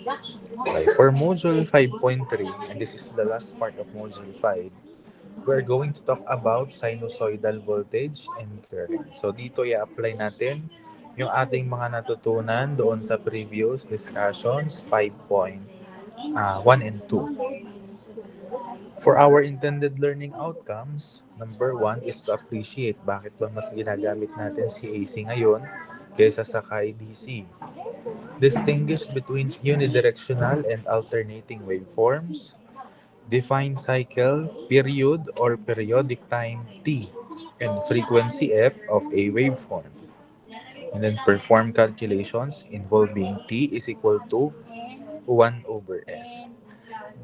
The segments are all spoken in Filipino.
Okay, for Module 5.3, and this is the last part of Module 5, we're going to talk about sinusoidal voltage and current. So dito i-apply natin yung ating mga natutunan doon sa previous discussions 5.1 and 2. For our intended learning outcomes, number 1 is to appreciate bakit ba mas ginagamit natin si AC ngayon kaysa sa kay DC. Distinguish between unidirectional and alternating waveforms. Define cycle, period, or periodic time T and frequency F of a waveform. And then perform calculations involving T is equal to 1 over F.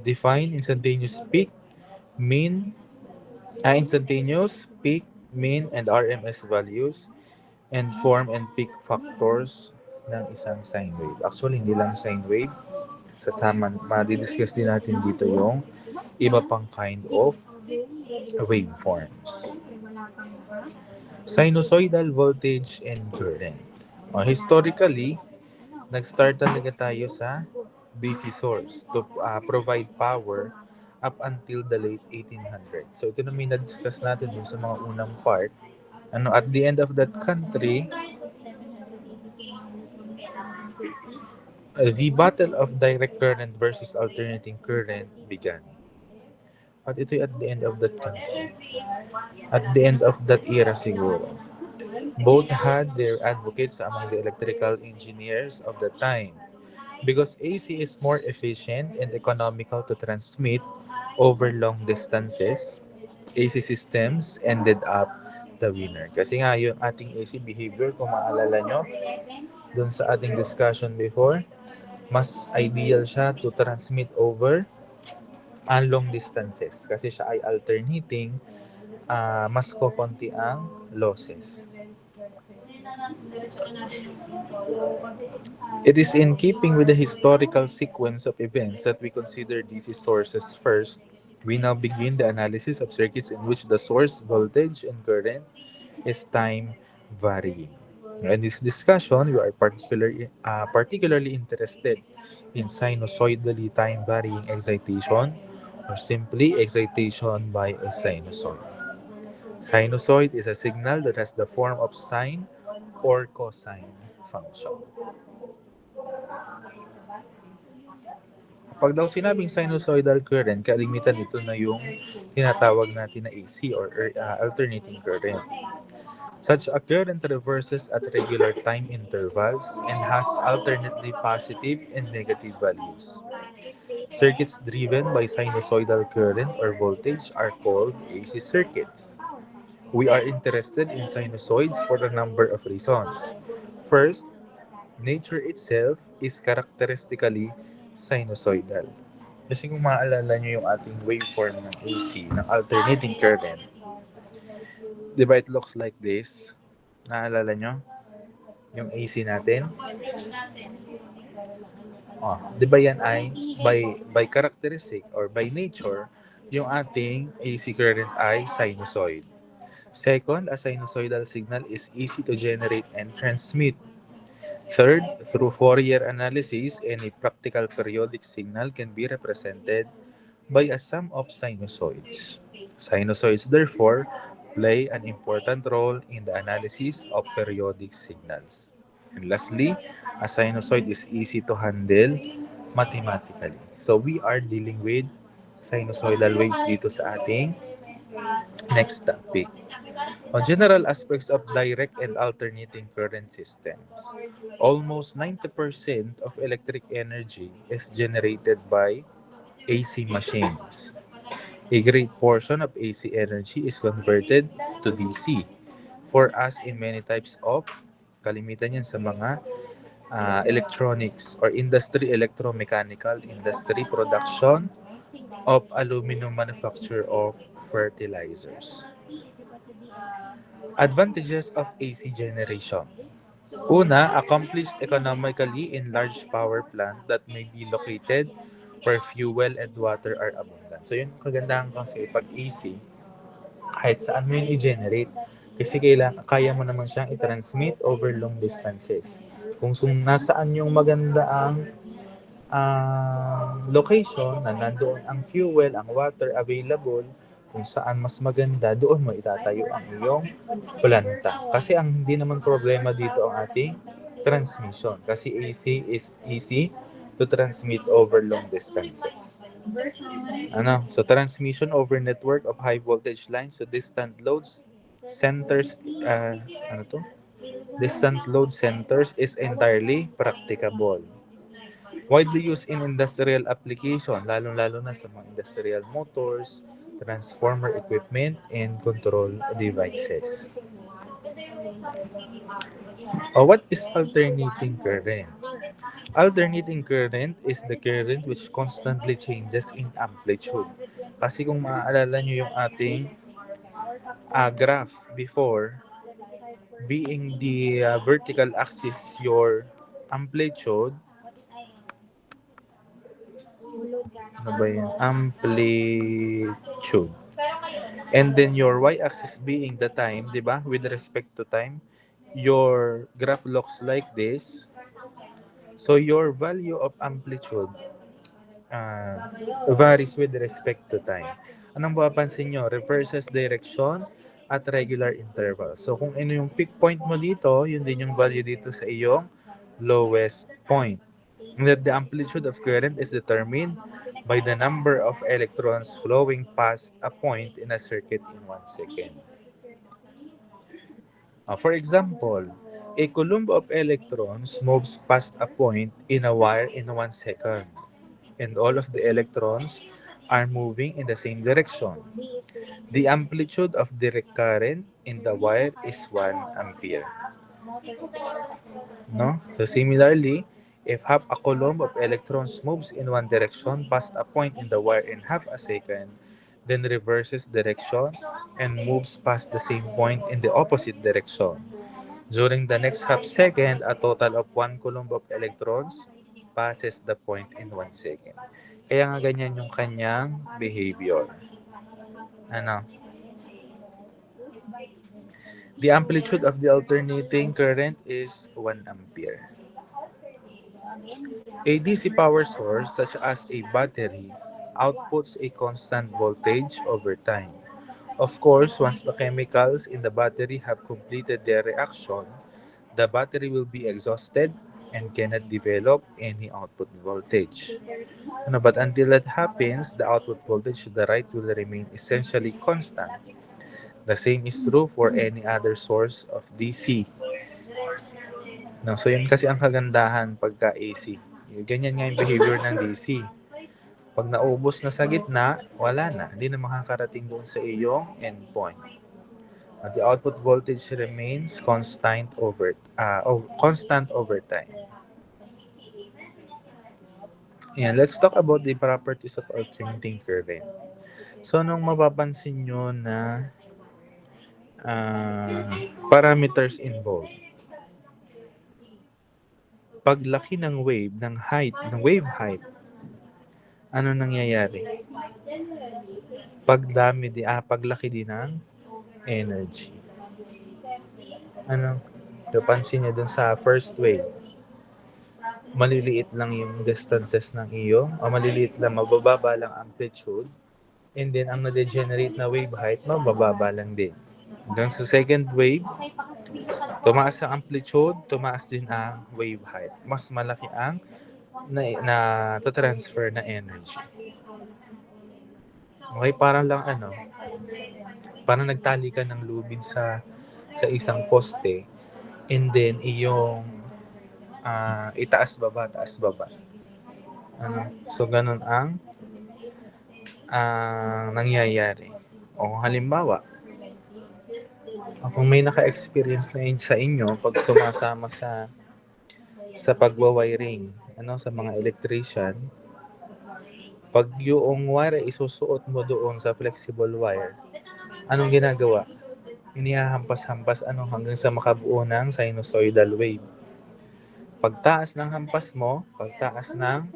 Define instantaneous, peak, mean, and RMS values, and form and peak factors ng isang sine wave. Actually, hindi lang sine wave. Sasama, madidiscuss din natin dito yung iba pang kind of waveforms. Sinusoidal voltage and current. Historically, nag-start talaga tayo sa DC source to provide power up until the late 1800s. So ito na may na-discuss natin dun sa mga unang part. At the end of that country, the battle of direct current versus alternating current began. At ito at the end of that country. At the end of that era siguro. Both had their advocates among the electrical engineers of the time because AC is more efficient and economical to transmit over long distances. AC systems ended up the winner. Kasi nga yung ating AC behavior, kung maalala nyo, dun sa ating discussion before, mas ideal siya to transmit over long distances. Kasi siya ay alternating, mas kokonti ang losses. It is in keeping with the historical sequence of events that we consider DC sources first. We now begin the analysis of circuits in which the source voltage and current is time varying. In this discussion, we are particularly interested in sinusoidally time varying excitation or simply excitation by a sinusoid. Sinusoid is a signal that has the form of sine or cosine function. Pag daw sinabing sinusoidal current, kalimitan ito na yung tinatawag natin na AC or alternating current. Such a current reverses at regular time intervals and has alternately positive and negative values. Circuits driven by sinusoidal current or voltage are called AC circuits. We are interested in sinusoids for a number of reasons. First, nature itself is characteristically sinusoidal. Kasi kung maalala nyo yung ating waveform ng AC, ng alternating current, di ba it looks like this? Naalala nyo? Yung AC natin? Di ba yan ay by characteristic or by nature, yung ating AC current ay sinusoid. Second, a sinusoidal signal is easy to generate and transmit. Third, through Fourier analysis, any practical periodic signal can be represented by a sum of sinusoids. Sinusoids, therefore, play an important role in the analysis of periodic signals. And lastly, a sinusoid is easy to handle mathematically. So we are dealing with sinusoidal waves dito sa ating next topic. On general aspects of direct and alternating current systems, almost 90% of electric energy is generated by AC machines. A great portion of AC energy is converted to DC. For us in many types of, kalimitan yan sa mga electronics or industry, electromechanical industry, production of aluminum, manufacture of fertilizers. Advantages of AC generation. Una, accomplished economically in large power plant that may be located where fuel and water are abundant. So yun kagandahan kasi pag AC, kahit saan mo yun i-generate. Kasi kaya mo naman siyang i-transmit over long distances. Kung nasaan yung maganda ang location na nandoon ang fuel, ang water available, kung saan mas maganda, doon mo itatayo ang iyong planta. Kasi ang hindi naman problema dito ang ating transmission. Kasi AC is easy to transmit over long distances. So transmission over network of high voltage lines to distant loads centers, ano to? Distant load centers is entirely practicable. Widely used in industrial application, lalong-lalo na sa mga industrial motors, transformer equipment, and control devices. What is alternating current? Alternating current is the current which constantly changes in amplitude. Kasi kung maaalala nyo yung ating graph before, being the vertical axis your amplitude, ano ba yun? Amplitude. And then your y-axis being the time, di ba? With respect to time, your graph looks like this. So your value of amplitude uh, varies with respect to time. Anong mapapansin nyo? Reverses direction at regular interval. So kung ano yung peak point mo dito, yun din yung value dito sa iyong lowest point. And that the amplitude of current is determined by the number of electrons flowing past a point in a circuit in 1 second. For example, a coulomb of electrons moves past a point in a wire in 1 second, and all of the electrons are moving in the same direction. The amplitude of direct current in the wire is 1 ampere. No? So similarly, if half a coulomb of electrons moves in one direction past a point in the wire in half a second, then reverses direction and moves past the same point in the opposite direction. During the next half second, a total of 1 coulomb of electrons passes the point in 1 second. Kaya nga ganyan yung kanyang behavior. Ano? The amplitude of the alternating current is 1 ampere. A DC power source, such as a battery, outputs a constant voltage over time. Of course, once the chemicals in the battery have completed their reaction, the battery will be exhausted and cannot develop any output voltage. But until that happens, the output voltage to the right will remain essentially constant. The same is true for any other source of DC. No, so yun kasi ang kagandahan pagka AC. Ganyan nga yung behavior ng DC. Pag naubos na sa gitna, wala na. Hindi na makakarating doon sa iyong endpoint. The output voltage remains constant over time. Yeah, let's talk about the properties of alternating current. So, nung mapapansin nyo na parameters involved, paglaki ng wave, ng wave height, ano nangyayari? Paglaki din ng energy. Napansin niyo dun sa first wave, maliliit lang yung distances ng maliliit lang, mabababa lang amplitude, and then ang na-degenerate na wave height, mabababa lang din. Hanggang sa second wave, tumaas ang amplitude, tumaas din ang wave height. Mas malaki ang na-transfer na energy. Okay, parang nagtali ka ng lubid sa isang poste, and then itaas baba. So ganun ang nangyayari. O halimbawa, kung may naka-experience na sa inyo pag sumasama sa pagwa-wiring, sa mga electrician, pag yung wire isusuot mo doon sa flexible wire, anong ginagawa? Inihahampas-hampas hanggang sa makabuo ng sinusoidal wave. Pagtaas ng hampas mo, pagtaas ng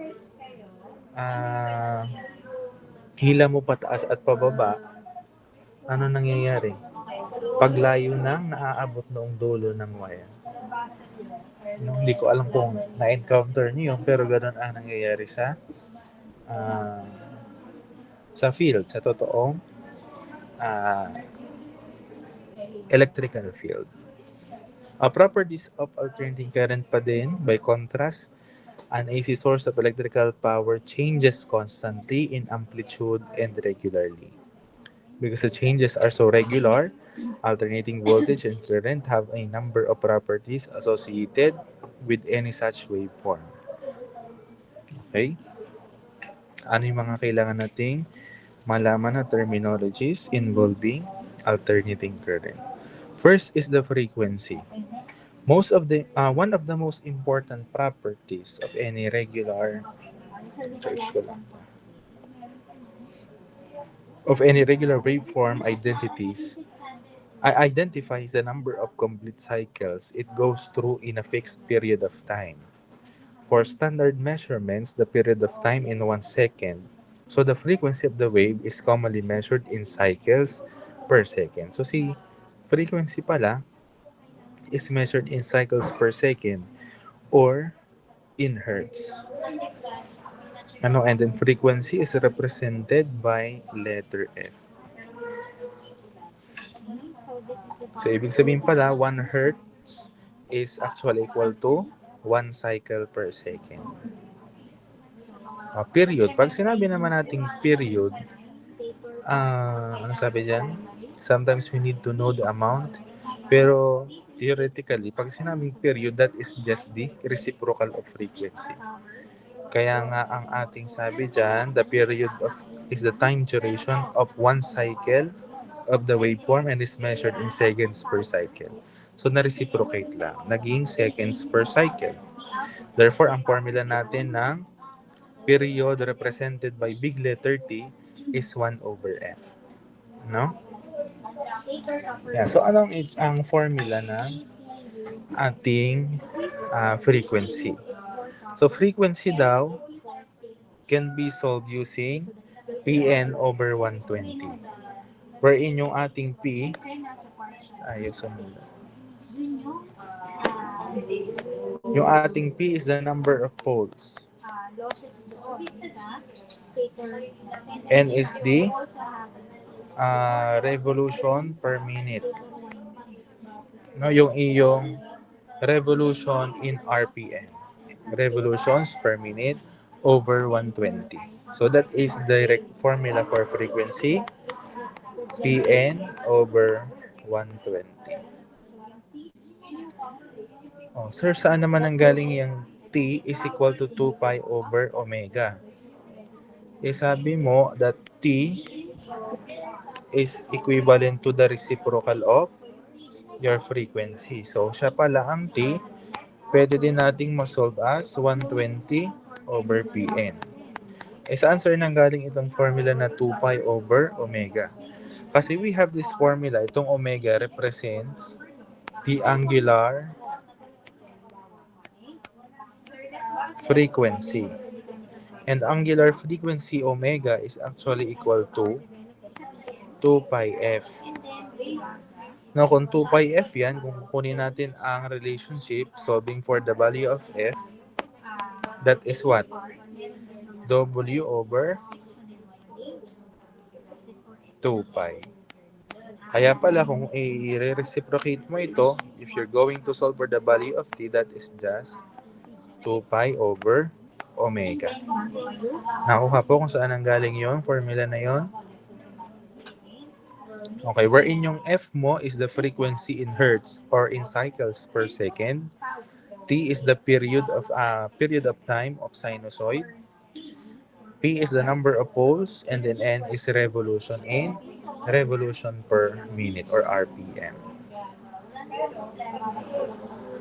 hila mo pataas at pababa, ano nangyayari? paglayo ng naaabot noong dulo ng wire. No, hindi ko alam kung na-encounter niyo yun, pero ganun ang nangyayari ah, sa field, sa totoong ah, electrical field. Properties of alternating current pa din, by contrast, an AC source of electrical power changes constantly in amplitude and regularly. Because the changes are so regular, alternating voltage and current have a number of properties associated with any such waveform. Okay? Ano yung mga kailangan nating malaman na terminologies involving alternating current? First is the frequency. One of the most important properties of any regular waveform identifies the number of complete cycles it goes through in a fixed period of time. For standard measurements, the period of time in 1 second. So the frequency of the wave is commonly measured in cycles per second. So si frequency pala is measured in cycles per second or in hertz. And then frequency is represented by letter F. So ibig sabihin pala, 1 hertz is actually equal to 1 cycle per second. Period. Pag sinabi naman nating period, ano sabi dyan? Sometimes we need to know the amount. Pero theoretically, pag sinabing period, that is just the reciprocal of frequency. Kaya nga ang ating sabi dyan, the period is the time duration of 1 cycle of the waveform and is measured in seconds per cycle. So na-reciprocate lang. Naging seconds per cycle. Therefore, ang formula natin ng period represented by big letter T is 1 over F. No? Yeah, so anong ang formula ng ating frequency? So frequency daw can be solved using Pn over 120. Wherein yung ating P, sumunod. Yung ating P is the number of poles. N is the revolution per minute. No, yung iyong revolution in RPM. Revolutions per minute over 120. So that is direct formula for frequency. Pn over 120. Sir, saan naman ang galing yung T is equal to 2 pi over omega? Sabi mo that T is equivalent to the reciprocal of your frequency. So, siya pala ang T, pwede din nating masolve as 120 over Pn. Saan sir nang galing itong formula na 2 pi over omega? Kasi we have this formula, itong omega represents the angular frequency. And angular frequency omega is actually equal to 2 pi f. Now, kung 2 pi f yan, kung kukunin natin ang relationship solving for the value of f, that is what? W over 2 pi. Kaya pala, kung i-reciprocate mo ito, if you're going to solve for the value of t, that is just 2 pi over omega. Nakuha po kung saan ang galing yon formula na yon. Okay, wherein yung F mo is the frequency in hertz or in cycles per second. T is the period of time of sinusoid. P is the number of poles, and then N is revolution per minute or RPM.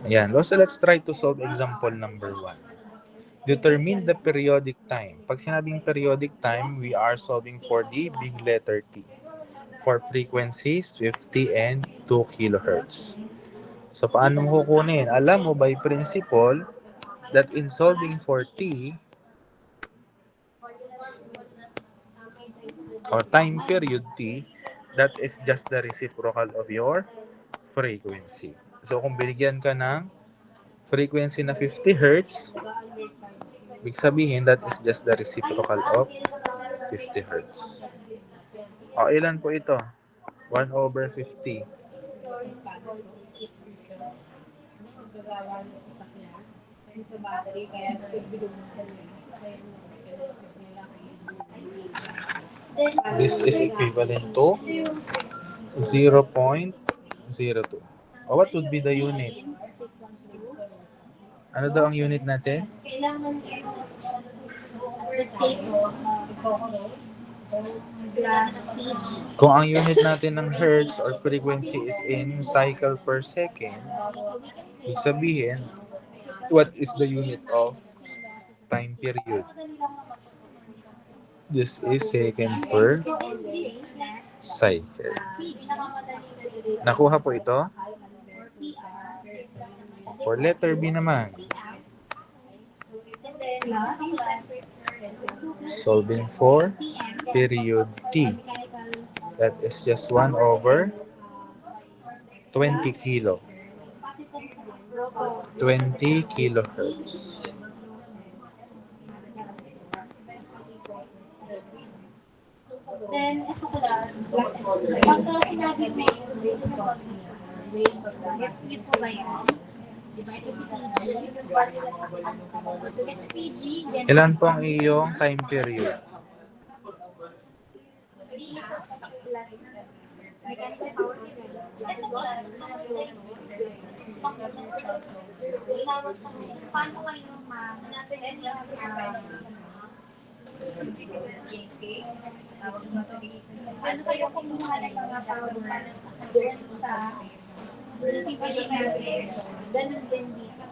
Ayan. So let's try to solve example number 1. Determine the periodic time. Pag sinabing periodic time, we are solving for the big letter T. For frequencies 50 and 2 kilohertz. So, paano mo kukunin? Alam mo by principle that in solving for T or time period T, that is just the reciprocal of your frequency. So kung binigyan ka ng frequency na 50 Hz, ibig sabihin that is just the reciprocal of 50 Hz. O, ilan po ito? 1/50. This is equivalent to 0.02. O, what would be the unit? Ano daw ang unit natin? Kung ang unit natin ng hertz or frequency is in cycle per second, ibig sabihin, what is the unit of time period? This is second per cycle. Nakuha po ito? For letter B naman. Solving for period T. That is just 1/20 kilo. 20 kilohertz. Then, ito plus S. Pagka sinabi mo, gets niyo po ba yan? Divide ko si PG. So, to get the PG, then... Ilan po ang iyong time period? Plus mechanical power level. Ito plus paano kayo ma-hanapin ano kayo kung gumawa ng mga power sa receivership natin, ganun din dito.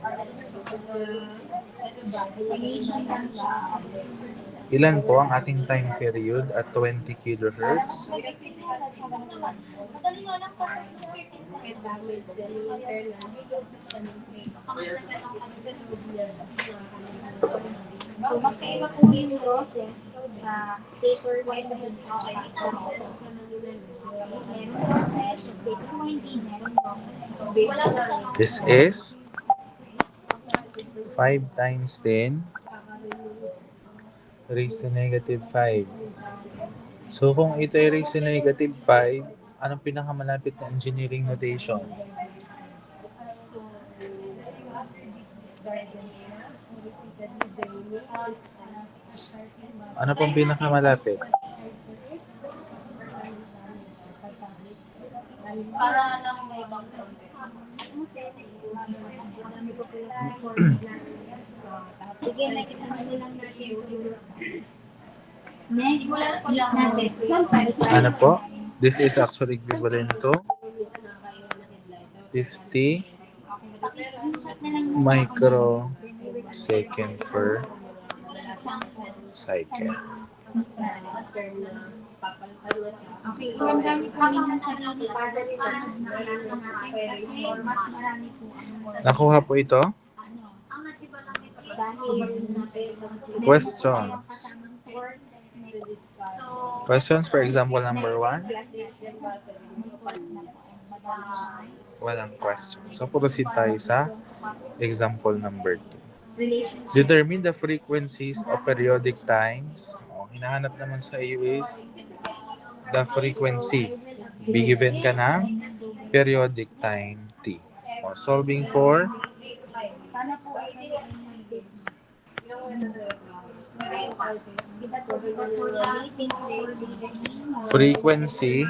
Sa nation lang siya. Ilan po ang ating time period at 20 kilohertz? Madali nga lang po so, magkaiba po yung process sa stator winding at sa motor. Meron process sa stator winding, meron process. This is 5 times 10 raised to negative 5. So, kung ito ay raised to negative 5, anong pinakamalapit na engineering notation? Ano pong pinakamalapit? Para lang may bang sige, next naman lang natin. Next natin. Ano po? This is actually equivalent to 50 microsecond per cycle. Okay, so ang dami po yung sarili para sa natin kasi mas marami po ang Nakuha po ito? Questions. Questions for example number 1? Walang question. So, proceed tayo sa example number 2. Determine the frequencies of periodic times. O, hinahanap naman sa iyo is the frequency. Be given ka ng periodic time T. O, solving for frequency.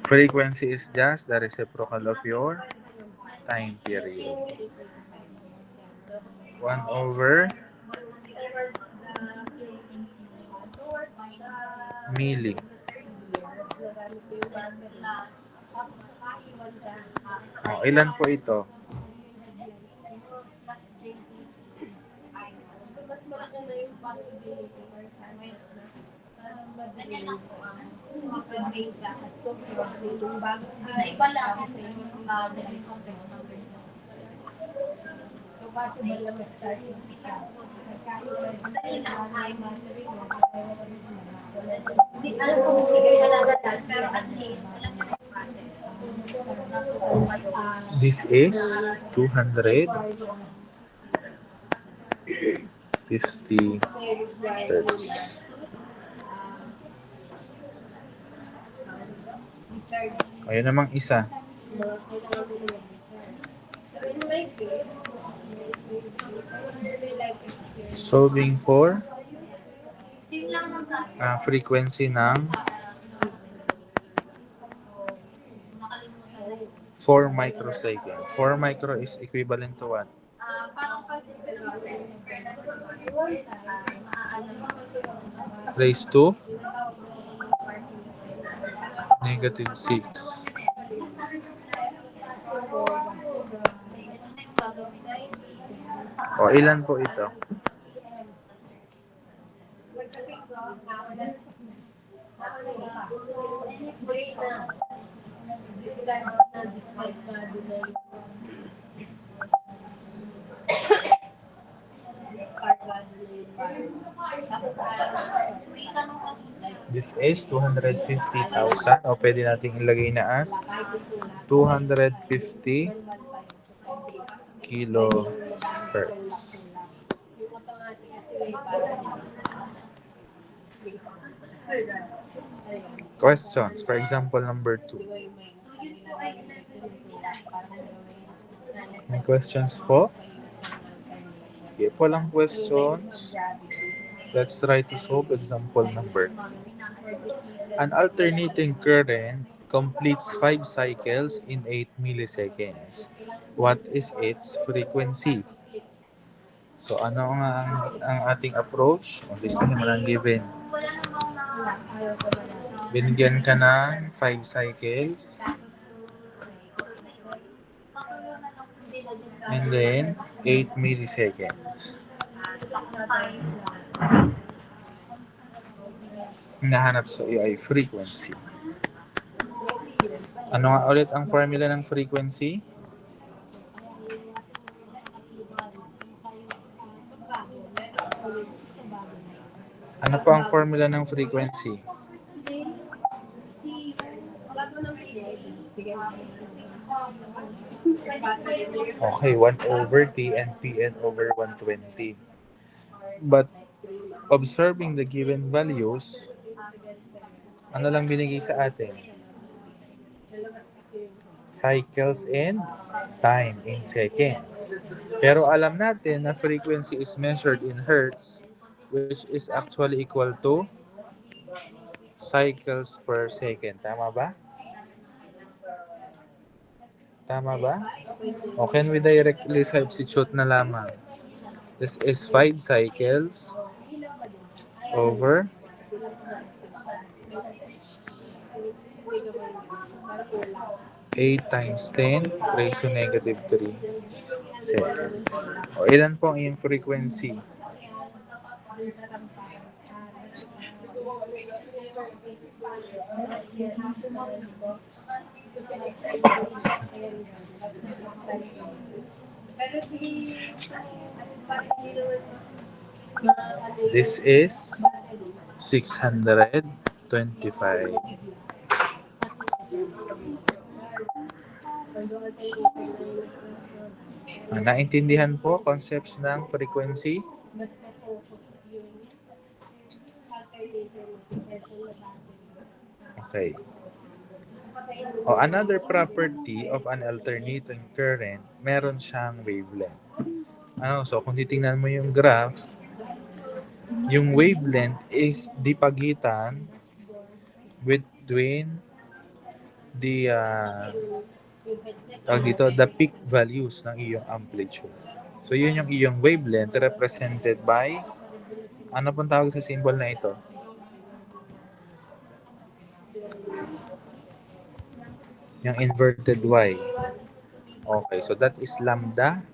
Frequency is just the reciprocal of your time period. 1/milli. O, ilan po ito? Iba lang kasi yung complex numbers. Madali lang. Hindi alam ko kung hindi kayo nadadaan, pero at least alam niyo na yung process. This is 250 hertz. Ayun namang isa. Solving for Same lang ng process. frequency ng 4 microsecond. 4 micro is equivalent to what? Parang kasi in fairness, maaalam mo. Raised to negative 6. Ito na yung gagawin. O, ilan po ito? May tanong ako. This is 250,000 o pwede nating ilagay na as 250 kilohertz. Questions. For example, number 2. So yun po ay 11:59. May questions po? Okay, walang questions. Let's try to solve example number 2. An alternating current completes 5 cycles in 8 milliseconds. What is its frequency? So, ano ang ating approach? O, listahin mo lang given. Wala namang Binigyan ka ng 5 cycles. And then, 8 milliseconds. Hinahanap sa iyo ay frequency. Ano nga ulit ang formula ng frequency? Ano po ang formula ng frequency? Okay, 1 over T and Pn over 120. But observing the given values, ano lang binigay sa atin? Cycles and time in seconds. Pero alam natin na frequency is measured in hertz, which is actually equal to cycles per second. Tama ba? Tama ba? O can we directly substitute na lamang? This is 5 cycles over 8 times 10 raised to negative 3 seconds. O ilan po ang iyong frequency? This is 625. Naintindihan po concepts ng frequency? Okay. O, another property of an alternating current, meron siyang wavelength. So kung titingnan mo yung graph, yung wavelength is the pagitan between the the peak values ng iyong amplitude. So yun yung iyong wavelength represented by, ano pong tawag sa symbol na ito? Yung inverted Y. Okay, so that is lambda.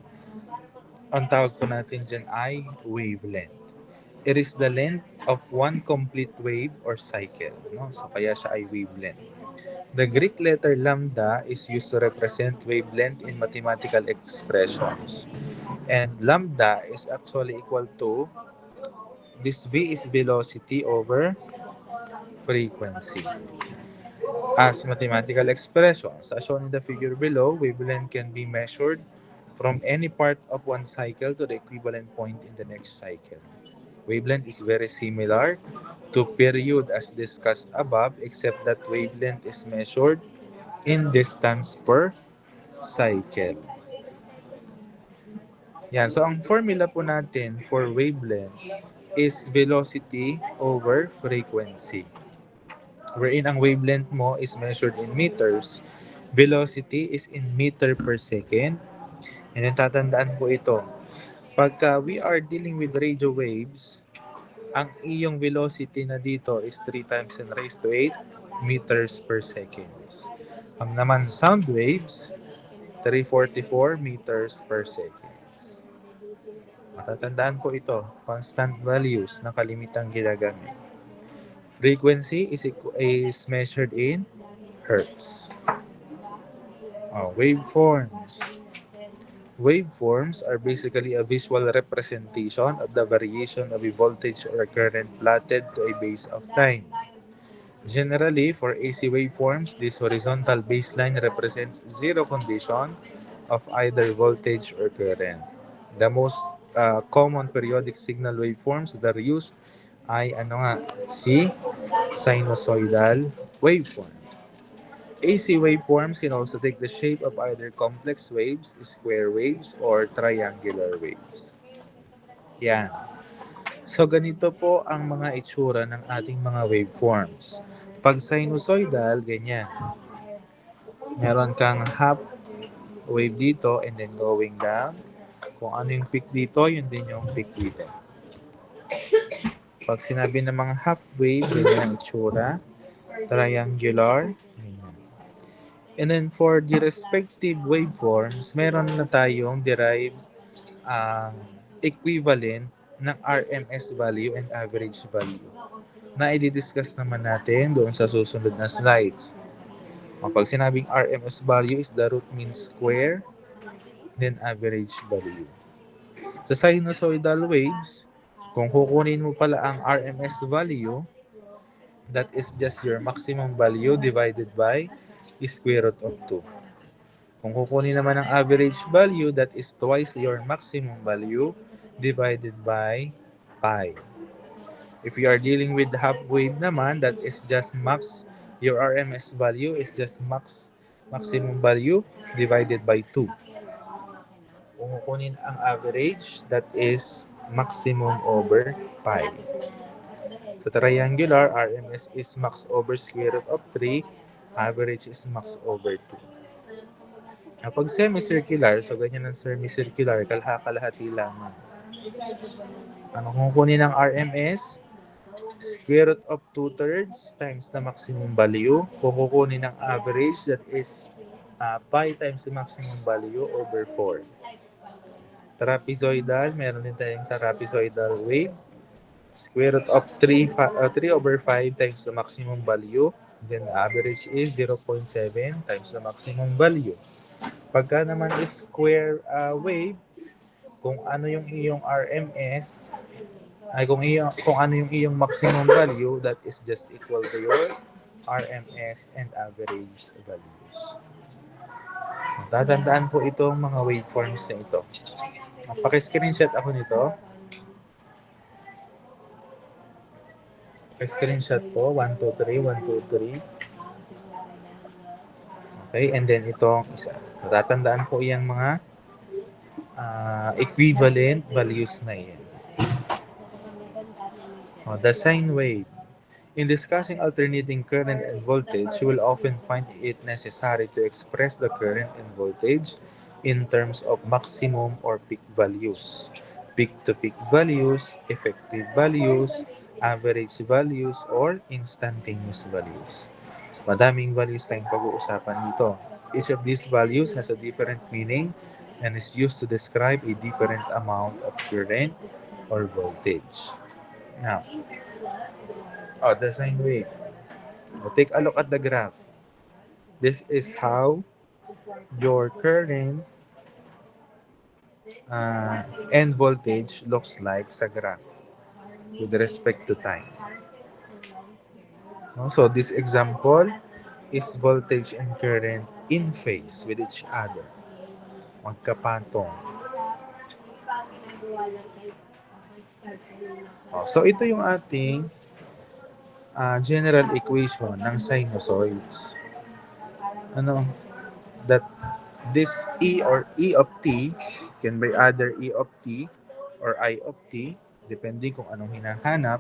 Ang tawag po natin dyan ay wavelength. It is the length of one complete wave or cycle. No? So kaya siya ay wavelength. The Greek letter lambda is used to represent wavelength in mathematical expressions. And lambda is actually equal to, this V is velocity over frequency. As mathematical expressions, as shown in the figure below, wavelength can be measured from any part of one cycle to the equivalent point in the next cycle. Wavelength is very similar to period as discussed above, except that wavelength is measured in distance per cycle. Yan. So, ang formula po natin for wavelength is velocity over frequency. Wherein ang wavelength mo is measured in meters, velocity is in meter per second. And then tatandaan po ito. Pagka we are dealing with radio waves, ang iyong velocity na dito is 3 times 10 raised to 8 meters per seconds. Ang naman sound waves, 344 meters per seconds. Matatandaan po ito, constant values na kalimitang ginagamit. Frequency is measured in hertz. Waveforms. Waveforms are basically a visual representation of the variation of a voltage or current plotted to a base of time. Generally, for AC waveforms, this horizontal baseline represents zero condition of either voltage or current. The most common periodic signal waveforms that are used ay si sinusoidal waveform. AC waveforms can also take the shape of either complex waves, square waves, or triangular waves. Yan. So, ganito po ang mga itsura ng ating mga waveforms. Pag sinusoidal, ganyan. Meron kang half wave dito and then going down. Kung ano yung peak dito, yun din yung peak dito. Pag sinabi ng mga half wave, ganyan ang itsura. Triangular, ganyan. And then for the respective waveforms, meron na tayong derived equivalent ng RMS value and average value na i-discuss naman natin doon sa susunod na slides. Pag sinabing RMS value is the root mean square, then average value. Sa sinusoidal waves, kung kukunin mo pala ang RMS value, that is just your maximum value divided by square root of 2. Kung kukunin naman ang average value, that is twice your maximum value divided by pi. If you are dealing with half wave naman, that is just your RMS value is just maximum value divided by 2. Kung kukunin ang average, that is maximum over pi. So triangular, RMS is max over square root of 3, average is max over 2. Kapag semicircular, so ganyan ang semicircular, kalahati lamang. Kung kukunin ng RMS, square root of 2/3 times the maximum value. Kung kukunin ng average, that is pi times the maximum value over 4. Trapezoidal, meron din tayong trapezoidal wave. Square root of 3 over 5 times the maximum value. Then average is 0.7 times the maximum value. Pagka naman is square wave, kung ano yung iyong RMS, kung ano yung iyong maximum value, that is just equal to your RMS and average values. Tatandaan po itong mga waveforms na ito. Paki-screenshot ako nito. Paki-screenshot po, 1, 2, 3, 1, 2, 3. Okay, and then itong isa. Tatandaan po yung mga equivalent values na yan. The sine wave. In discussing alternating current and voltage, you will often find it necessary to express the current and voltage in terms of maximum or peak values. Peak-to-peak values, effective values, average values, or instantaneous values. So, madaming values tayong pag-uusapan dito. Each of these values has a different meaning and is used to describe a different amount of current or voltage. Now, the sine wave. Take a look at the graph. This is how your current end voltage looks like sa graph with respect to time. No? So this example is voltage and current in phase with each other. Magkapatong. So ito yung ating general equation ng sinusoids. Ano? That this E or E of t can be either E of t or I of t, depending kung anong hinahanap,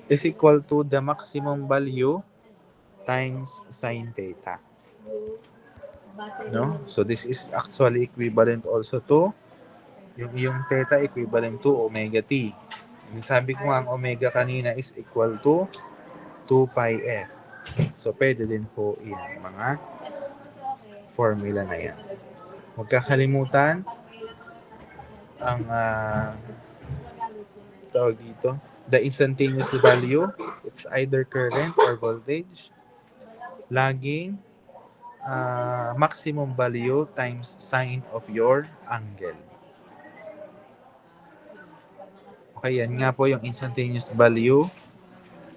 is equal to the maximum value times sine theta. No? So this is actually equivalent also to yung theta equivalent to omega t. Sabi ko nga ang omega kanina is equal to 2 pi f. So pwede din po yan mga formula na yan. Huwag kakalimutan ang tawag dito, the instantaneous value. It's either current or voltage. Laging maximum value times sine of your angle. Okay, yan nga po yung instantaneous value,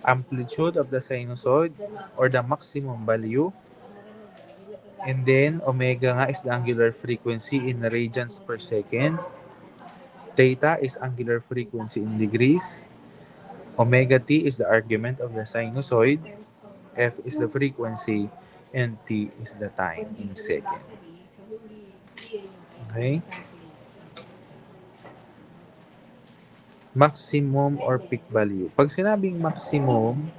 amplitude of the sinusoid or the maximum value. And then, omega nga is the angular frequency in radians per second. Theta is angular frequency in degrees. Omega t is the argument of the sinusoid. F is the frequency. And t is the time in second. Okay? Maximum or peak value. Pag sinabing maximum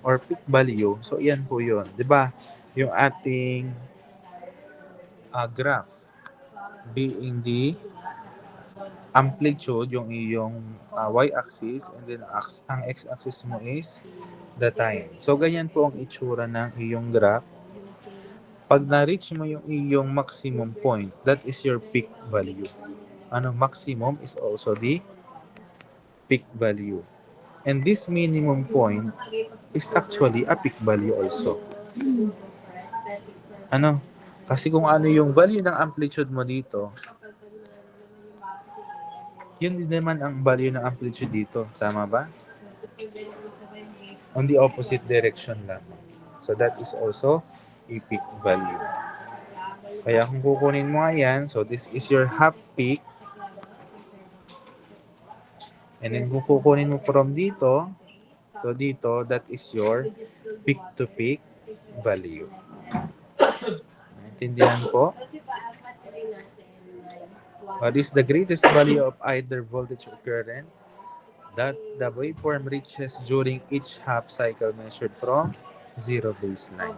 or peak value, so yan po yun. Diba? Yung ating graph being the amplitude, yung iyong y-axis, and then ang x-axis mo is the time. So, ganyan po ang itsura ng iyong graph. Pag na-reach mo yung iyong maximum point, that is your peak value. Maximum is also the peak value. And this minimum point is actually a peak value also. Kasi kung ano yung value ng amplitude mo dito, yun din naman ang value ng amplitude dito. Tama ba? On the opposite direction lang. So that is also a peak value. Kaya kung kukunin mo nga yan, so this is your half peak. And then kung kukunin mo from dito to dito, that is your peak to peak value. Naintindihan po? What is the greatest value of either voltage or current that the waveform reaches during each half cycle measured from zero baseline?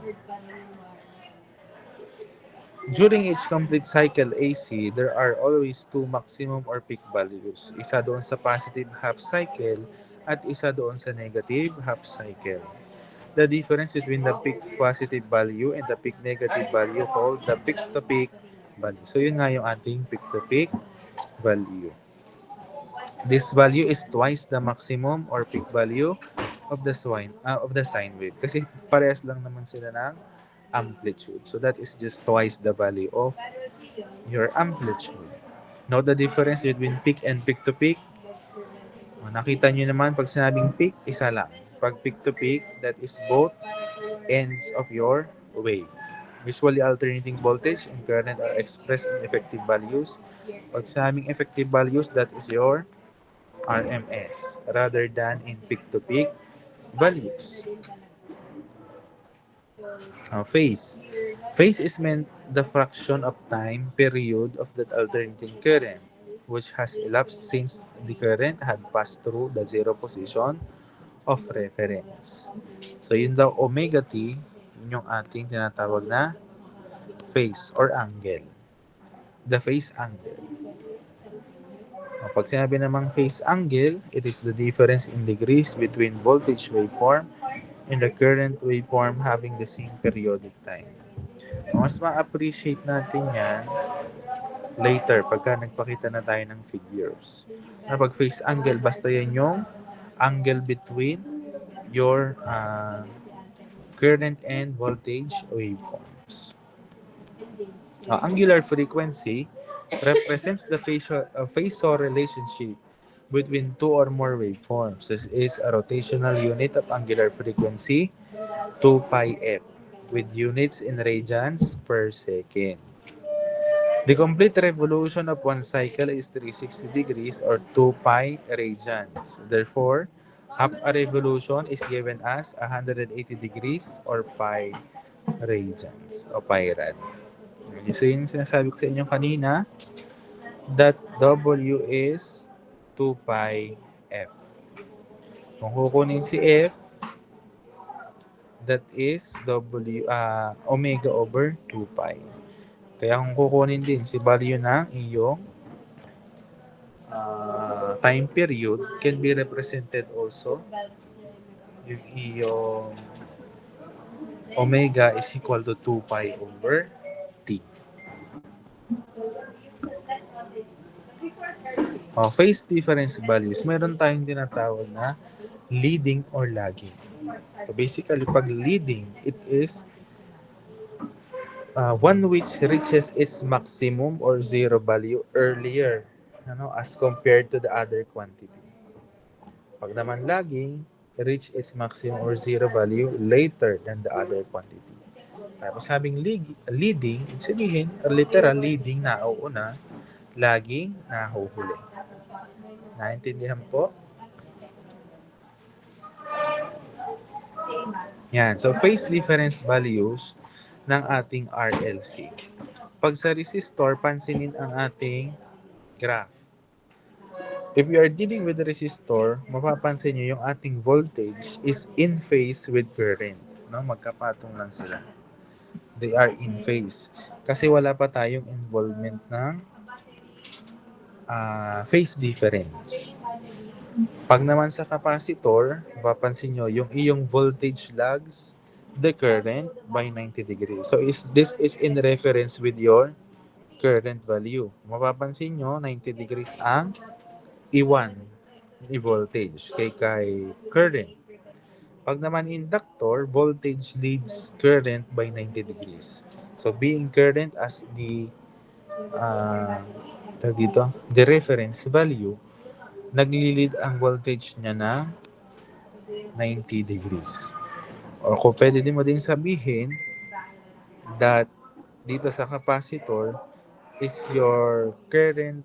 During each complete cycle AC, there are always two maximum or peak values. Isa doon sa positive half cycle at isa doon sa negative half cycle. The difference between the peak positive value and the peak negative value called the peak to peak value. So yun nga yung ating peak to peak value. This value is twice the maximum or peak value of the sine wave. Kasi parehas lang naman sila ng amplitude. So that is just twice the value of your amplitude. Note the difference between peak and peak to peak. Nakita nyo naman, pag sinabing peak, isa lang. Pag peak to peak, that is both ends of your wave. Usually alternating voltage and current are expressed in effective values. Pag sinabing effective values, that is your RMS rather than in peak to peak values. Phase. Phase is meant the fraction of time period of that alternating current which has elapsed since the current had passed through the zero position of reference. So yun daw omega t, yun yung ating tinatawag na phase or angle. The phase angle. Pag sinabi namang phase angle, it is the difference in degrees between voltage waveform and the current waveform having the same periodic time. Mas ma-appreciate natin yan later pagka nagpakita na tayo ng figures. Pag phase angle, basta yan yung angle between your current and voltage waveforms. Angular frequency represents the phasor relationship between two or more waveforms. This is a rotational unit of angular frequency, 2 pi f, with units in radians per second. The complete revolution of one cycle is 360 degrees or 2 pi radians. Therefore, half a revolution is given as 180 degrees or pi radians o pi rad. So yun yung sinasabi ko sa inyo kanina, that W is 2 pi F. Kung kukunin si F, that is omega over 2 pi. Kaya kung kukunin din si value ng iyong time period can be represented also yung iyong omega is equal to 2 pi over t. Phase difference values, meron tayong tinatawag na leading or lagging. So basically, pag leading, it is one which reaches its maximum or zero value earlier, as compared to the other quantity. Pag naman lagging, reach its maximum or zero value later than the other quantity. Tapos having leading, ibig sabihin, literal leading na una, lagging na huhuli. Naintindihan po? Yan. So, phase difference values ng ating RLC. Pag sa resistor, pansinin ang ating graph. If you are dealing with the resistor, mapapansin nyo yung ating voltage is in phase with current. No? Magkapatong lang sila. They are in phase. Kasi wala pa tayong involvement ng phase difference. Pag naman sa capacitor, mapapansin nyo, yung iyong voltage lags the current by 90 degrees. So, this is in reference with your current value. Mapapansin nyo, 90 degrees ang I1, i-voltage, kay current. Pag naman inductor, voltage leads current by 90 degrees. So, being current as the the reference value, nagli-lead ang voltage niya na 90 degrees. O kung pwede din mo din sabihin that dito sa capacitor is your current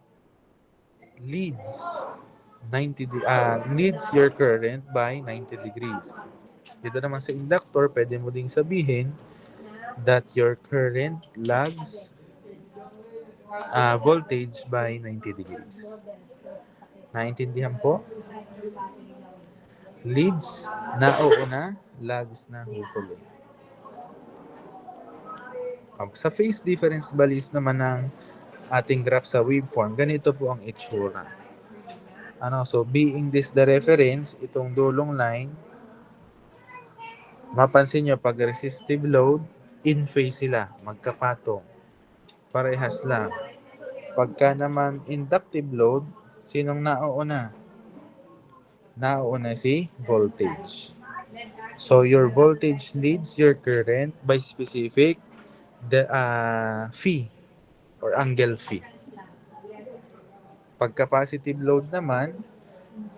leads leads your current by 90 degrees. Dito naman sa inductor, pwede mo ding sabihin that your current lags voltage by 90 degrees. Naintindihan po? Leads na una, lags na huhuli. Sa phase difference values naman ng ating graph sa waveform, ganito po ang itsura. So being this the reference, itong dulong line, mapansin nyo pag resistive load, in phase sila, magkapatong. Parehas lang. Pagka naman inductive load, sinong nauna? Nauna si voltage. So your voltage leads your current by specific phi or angle phi. Pag capacitive load naman,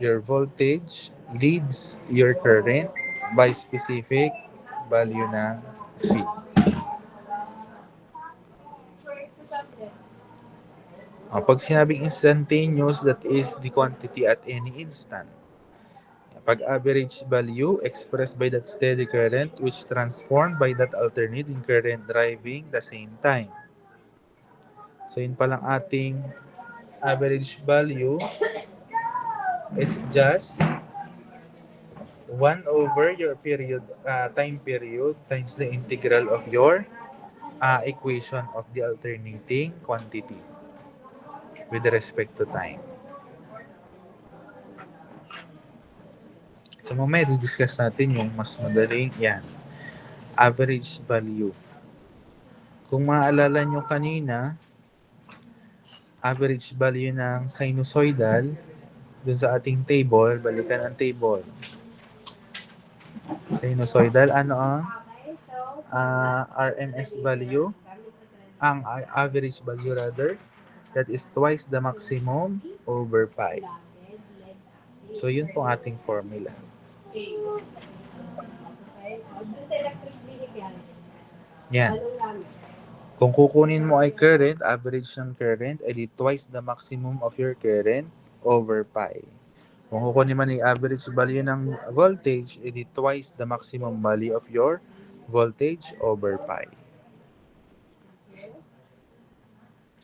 your voltage leads your current by specific value ng phi. Pag sinabing instantaneous, that is the quantity at any instant. Pag average value expressed by that steady current which transformed by that alternating current driving the same time. So yun palang ating average value is just 1 over your time period times the integral of your equation of the alternating quantity with respect to time. So mamaya discuss natin yung mas madaling yan. Average value. Kung maaalala nyo kanina, average value ng sinusoidal dun sa ating table, balikan ang table. Sinusoidal, ano ang RMS value? Ang average value rather That is twice the maximum over pi. So, yun po ating formula. Yan. Kung kukunin mo ay current, average ng current, edi twice the maximum of your current over pi. Kung kukunin man yung average value ng voltage, edi twice the maximum value of your voltage over pi.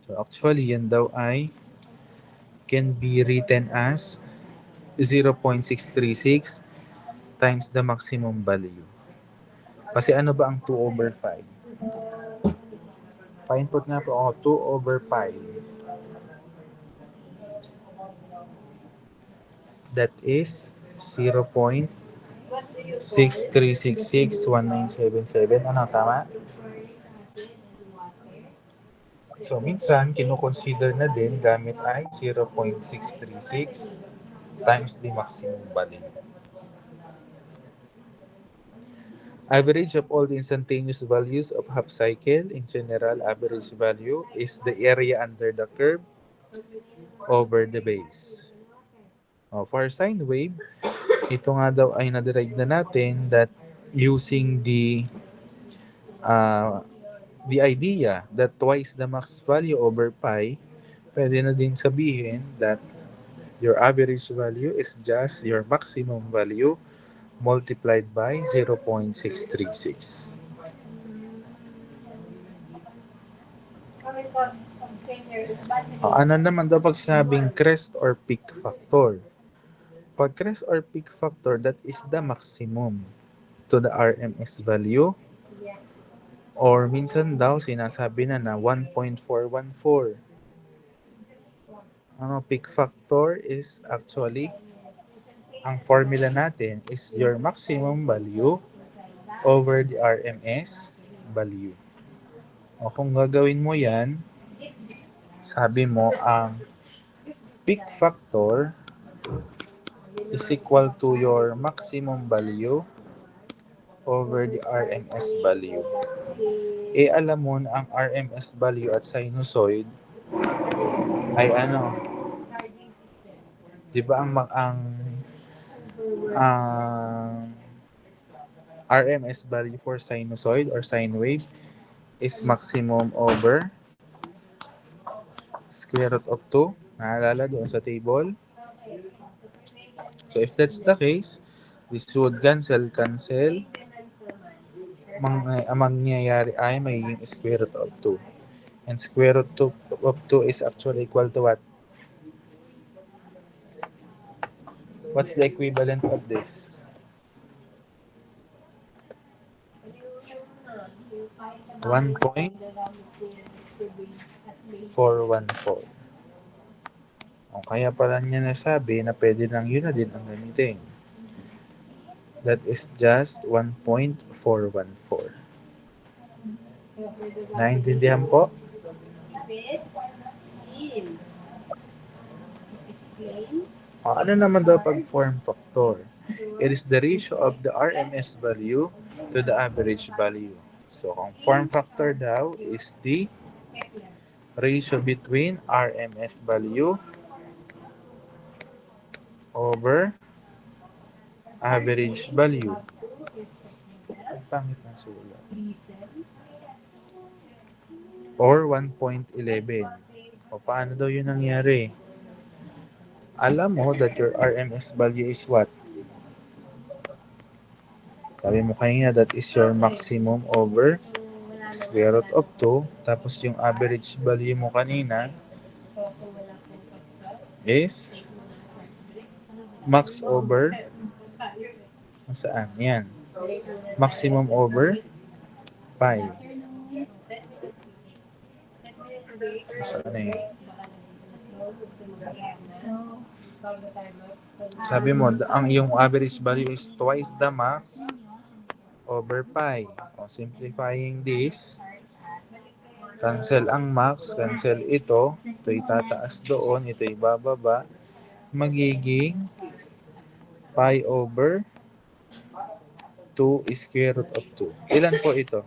So actually, yan daw ay can be written as 0.636 times the maximum value. Kasi ano ba ang 2 over 5? Pa-input nga po ako, 2 over pi. That is 0.63661977. Ano, tama? So, minsan, kinukonsider na din gamit ay 0.636 times the maximum value. Average of all the instantaneous values of half cycle, in general, average value is the area under the curve over the base. For sine wave, ito nga daw ay na-derive na natin that using the idea that twice the max value over pi, pwede na din sabihin that your average value is just your maximum value multiplied by 0.636. Ano naman daw pag sinabing crest or peak factor? Pag crest or peak factor, that is the maximum to the RMS value. Or minsan daw sinasabi na 1.414. Peak factor is actually, ang formula natin is your maximum value over the RMS value. O kung gagawin mo yan, sabi mo ang peak factor is equal to your maximum value over the RMS value. Alam mo na ang RMS value at sinusoid ay ano? 'Di ba ang RMS value for sinusoid or sine wave is maximum over square root of 2. Naalala doon sa table? So if that's the case, this would cancel. Ang mangyayari ay magiging square root of 2. And square root of 2 is actually equal to what? What's the equivalent of this? 1.414. Kaya pala niya nasabi na pwede lang yun na din ang gamitin. That is just 1.414. Naintindihan po? Ano naman daw pag form factor? It is the ratio of the RMS value to the average value. So, ang form factor daw is the ratio between RMS value over average value. Ang pangit ng sulat. Or 1.11. O paano daw yun nangyari? Alam mo that your RMS value is what? Sabi mo kanina, that is your maximum over square root of 2. Tapos yung average value mo kanina is max over, saan? Yan. Maximum over pi. Saan eh? Sabi mo, yung average value is twice the max over pi. Simplifying this, cancel ang max, cancel ito itataas doon, ito ibababa, magiging pi over 2 square root of 2. Ilan po ito?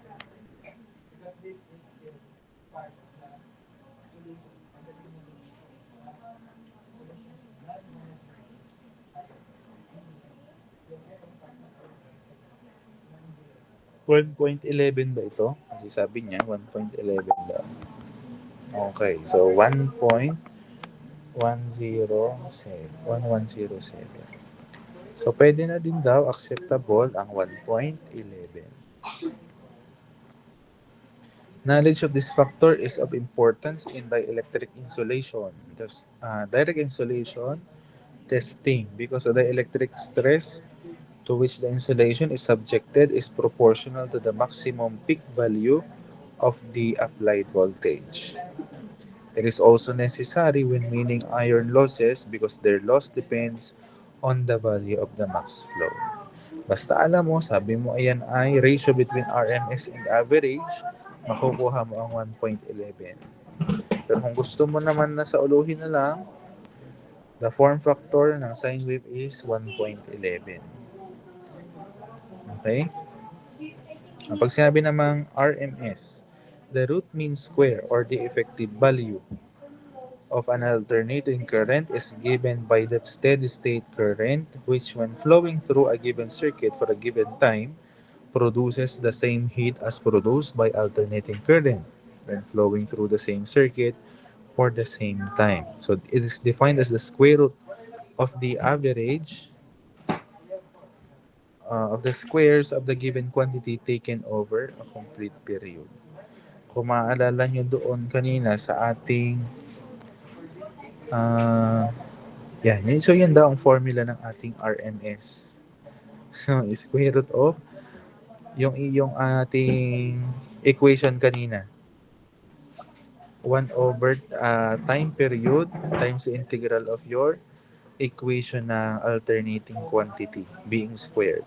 1.11 ba ito? Kasi sabi niya, 1.11 daw. Okay, so 1.107. So, pwede na din daw acceptable ang 1.11. Knowledge of this factor is of importance in dielectric insulation. Thus, direct insulation testing because the electric stress to which the insulation is subjected is proportional to the maximum peak value of the applied voltage. It is also necessary when meaning iron losses because their loss depends on the value of the max flow. Basta alam mo, sabi mo ayan ay ratio between RMS and average, makukuha mo ang 1.11. Pero kung gusto mo naman na sa uluhin na lang, the form factor ng sine wave is 1.11. Okay? Pag sinabi namang RMS, the root mean square or the effective value of an alternating current is given by that steady state current which when flowing through a given circuit for a given time produces the same heat as produced by alternating current when flowing through the same circuit for the same time. So it is defined as the square root of the average of the squares of the given quantity taken over a complete period. Kung maaalala nyo doon kanina sa ating so yan daw ang formula ng ating RMS. Square root of yung ating equation kanina. 1 over time period times the integral of your equation ng alternating quantity being squared.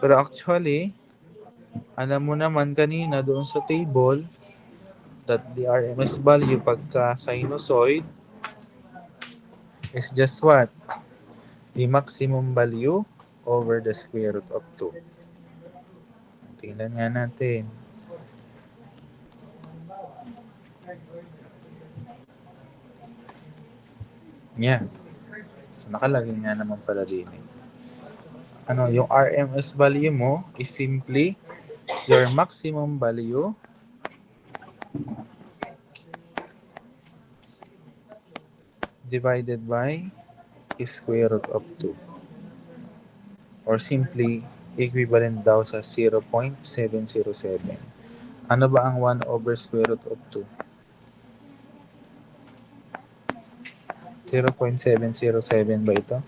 Pero actually, alam mo naman kanina doon sa table that the RMS value pagka sinusoid is just what? The maximum value over the square root of 2. Tingnan nga natin. Yan. So, nakalagay nga naman pala din. Yung RMS value mo is simply your maximum value divided by square root of 2. Or simply, equivalent daw sa 0.707. Ano ba ang 1 over square root of 2? 0.707 ba ito?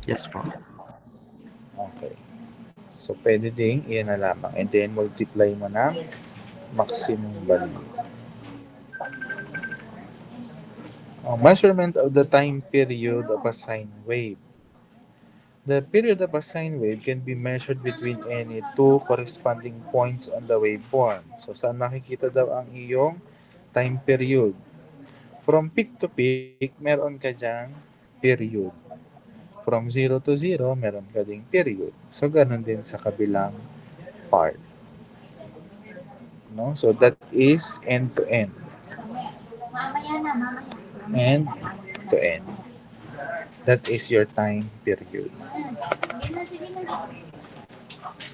Yes po. Okay. So, pwede ding iyan na lamang. And then, multiply mo ng maximum value. Measurement of the time period of a sine wave. The period of a sine wave can be measured between any two corresponding points on the waveform. So, saan makikita daw ang iyong time period? From peak to peak, meron ka dyang period. From 0 to 0, meron ka ding period. So, ganun din sa kabilang part. No? So, that is end to end. End to end. That is your time period.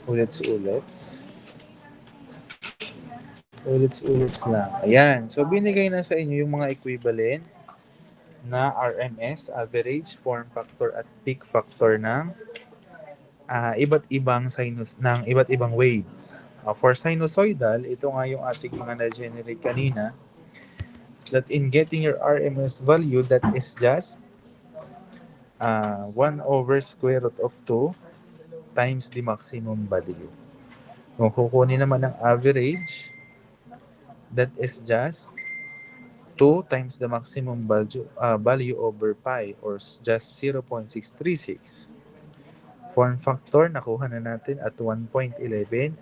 Ulits-ulits. Ulits-ulits lang. Ayan. So, binigay na sa inyo yung mga equivalent na RMS, average, form factor, at peak factor ng iba't ibang iba't ibang waves. For sinusoidal, ito nga yung ating mga na-generate kanina, that in getting your RMS value, that is just 1 over square root of 2 times the maximum value. Kung kukunin naman ng average, that is just 2 times the maximum value over pi, or just 0.636. Form factor, nakuha na natin at 1.11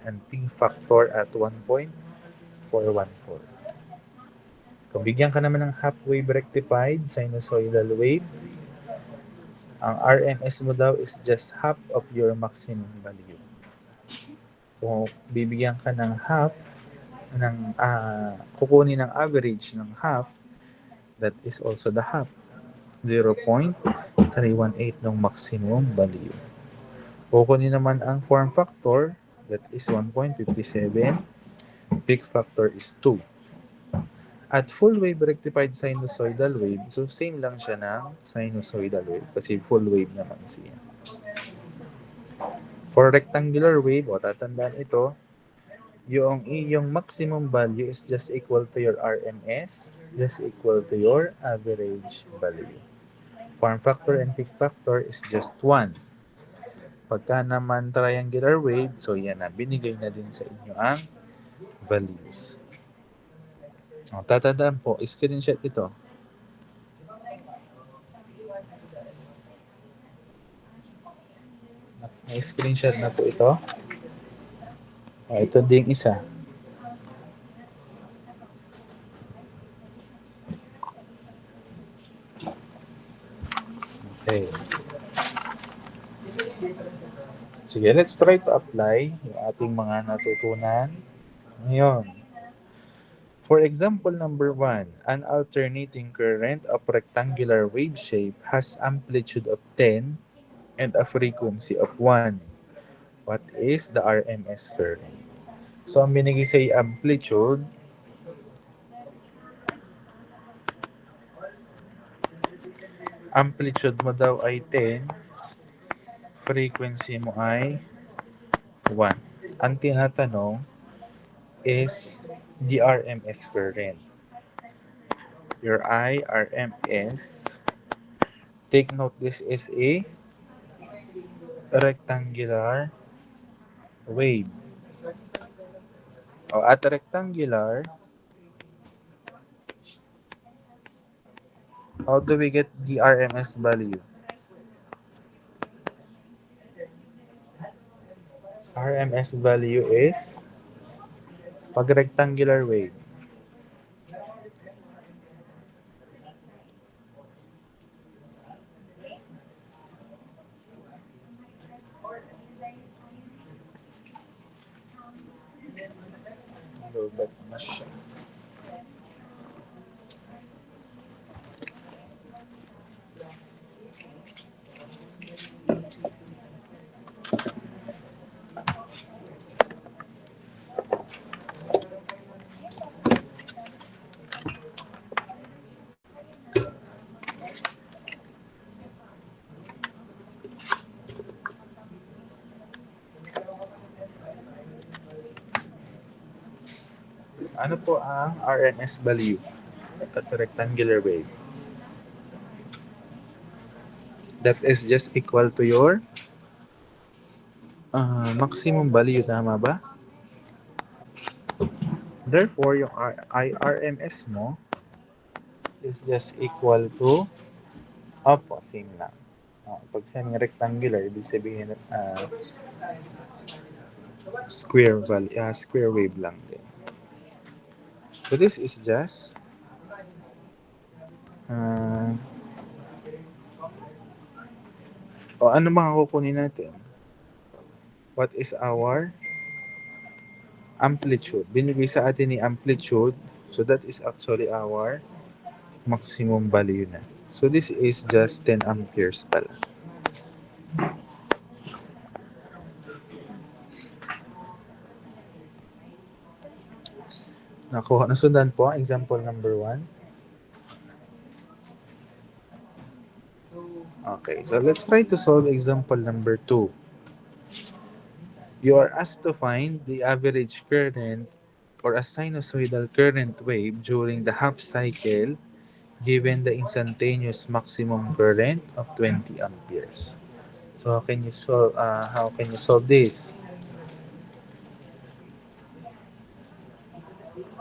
and peak factor at 1.414. Kung bigyan ka naman ng half wave rectified sinusoidal wave, ang RMS mo daw is just half of your maximum value. Kung bibigyan ka ng half, kukunin ng average ng half, that is also the half, 0.636. 318 ng maximum value. Kukunin naman ang form factor, that is 1.57. Peak factor is 2. At full wave rectified sinusoidal wave, so same lang siya ng sinusoidal wave kasi full wave naman siya. For rectangular wave, o tatandaan ito, yung iyong maximum value is just equal to your RMS, just equal to your average value. Form factor and peak factor is just 1. Pagka naman triangular wave, so yan na, binigay na din sa inyo ang values. O, tatandaan po, screenshot ito. May screenshot na po ito. O, ito ding isa. Okay. Sige, let's try to apply yung ating mga natutunan. Ngayon, for example number 1, an alternating current of rectangular wave shape has amplitude of 10 and a frequency of 1. What is the RMS current? So, ang binigay sa amplitude, mo daw ay 10, frequency mo ay 1. Ang tinatanong is the RMS current. Your IRMS, take note this is a rectangular wave. O, at rectangular, how do we get the RMS value? RMS value is pag rectangular wave. Lobat na siya. Ano po ang RMS value at rectangular wave? That is just equal to your maximum value, tama ba? Therefore, yung IRMS mo is just equal to, opo, same lang. Pag semi-rectangular, ibig sabihin square wave lang din. So this is just ano mga kukunin natin? What is our amplitude? Binigay sa atin ni amplitude, so that is actually our maximum value na. So this is just 10 amperes pala. Nakuha, nasundan po ang example number 1. Okay, so let's try to solve example number 2. You are asked to find the average current or a sinusoidal current wave during the half cycle given the instantaneous maximum current of 20 amperes. So how can you solve this?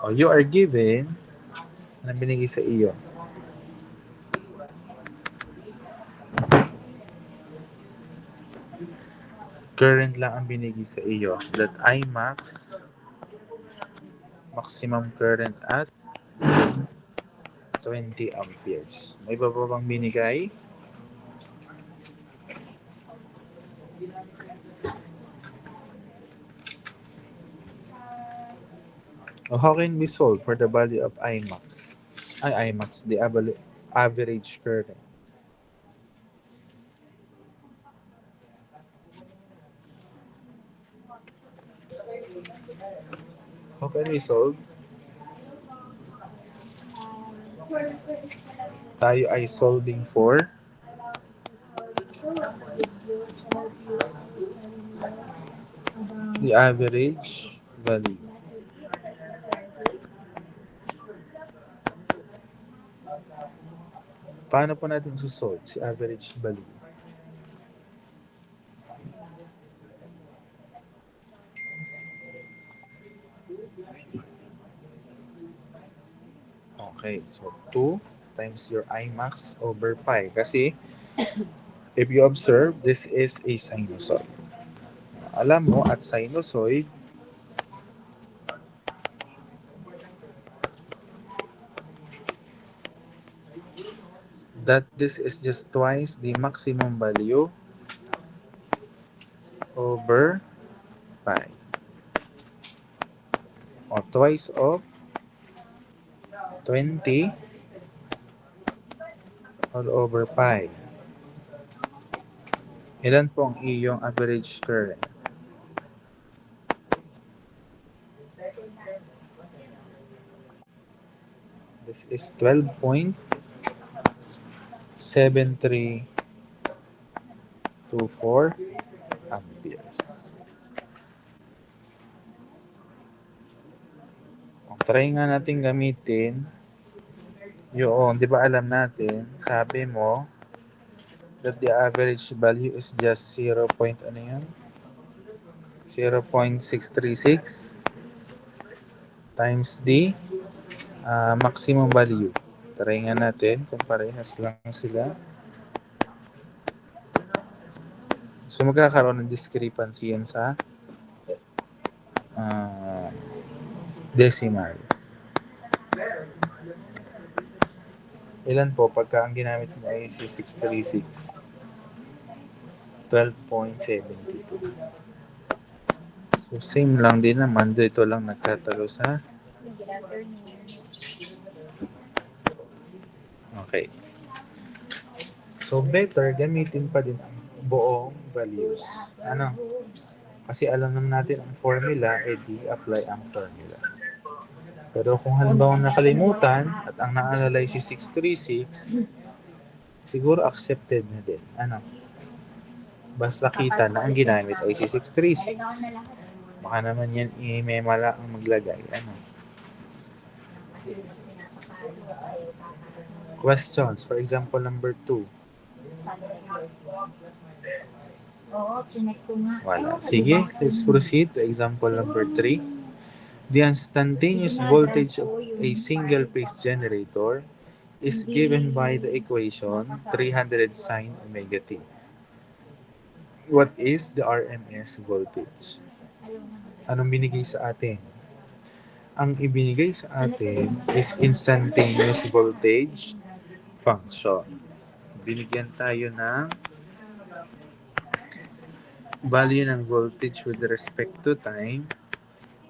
You are given, ano binigay sa iyo? Current lang ang binigay sa iyo. That Imax, maximum current at 20 amperes. May iba pa bang binigay? How can we solve for the value of Imax? The average current. How can we solve? Tayo ay solving for the average value. Paano po natin susolve si average value? Okay, so 2 times your I max over pi. Kasi, if you observe, this is a sinusoid. Alam mo, at sinusoid, that this is just twice the maximum value over pi. O twice of 20 all over pi. Ilan po ang iyong average current? This is 12.7324 amperes. Try nga natin gamitin yung, di ba alam natin, sabi mo that the average value is just 0. Ano yun? 0.636 times the maximum value. Try nga natin kung parehas lang sila. So magkakaroon ng discrepancy yan sa decimal. Ilan po pagka ang ginamit mo ay si 636? 12.72. So same lang din naman. Dito lang nagkatalo sa okay. So better gamitin pa din ang buong values. Ano? Kasi alam naman natin ang formula, di apply ang formula. Pero kung halimbawa nakalimutan at ang naalala ay si 636, siguro accepted na din. Ano? Basta kita na ang ginamit ay si 636. Baka naman yan i-memala ang maglagay. Ano? Questions. For example, number 2. Oo, chinek ko nga. Wala. Sige, let's proceed to example number 3. The instantaneous voltage of a single-phase generator is given by the equation 300 sine omega t. What is the RMS voltage? Anong binigay sa atin? Ang ibinigay sa atin is instantaneous voltage function. Binigyan tayo ng value ng voltage with respect to time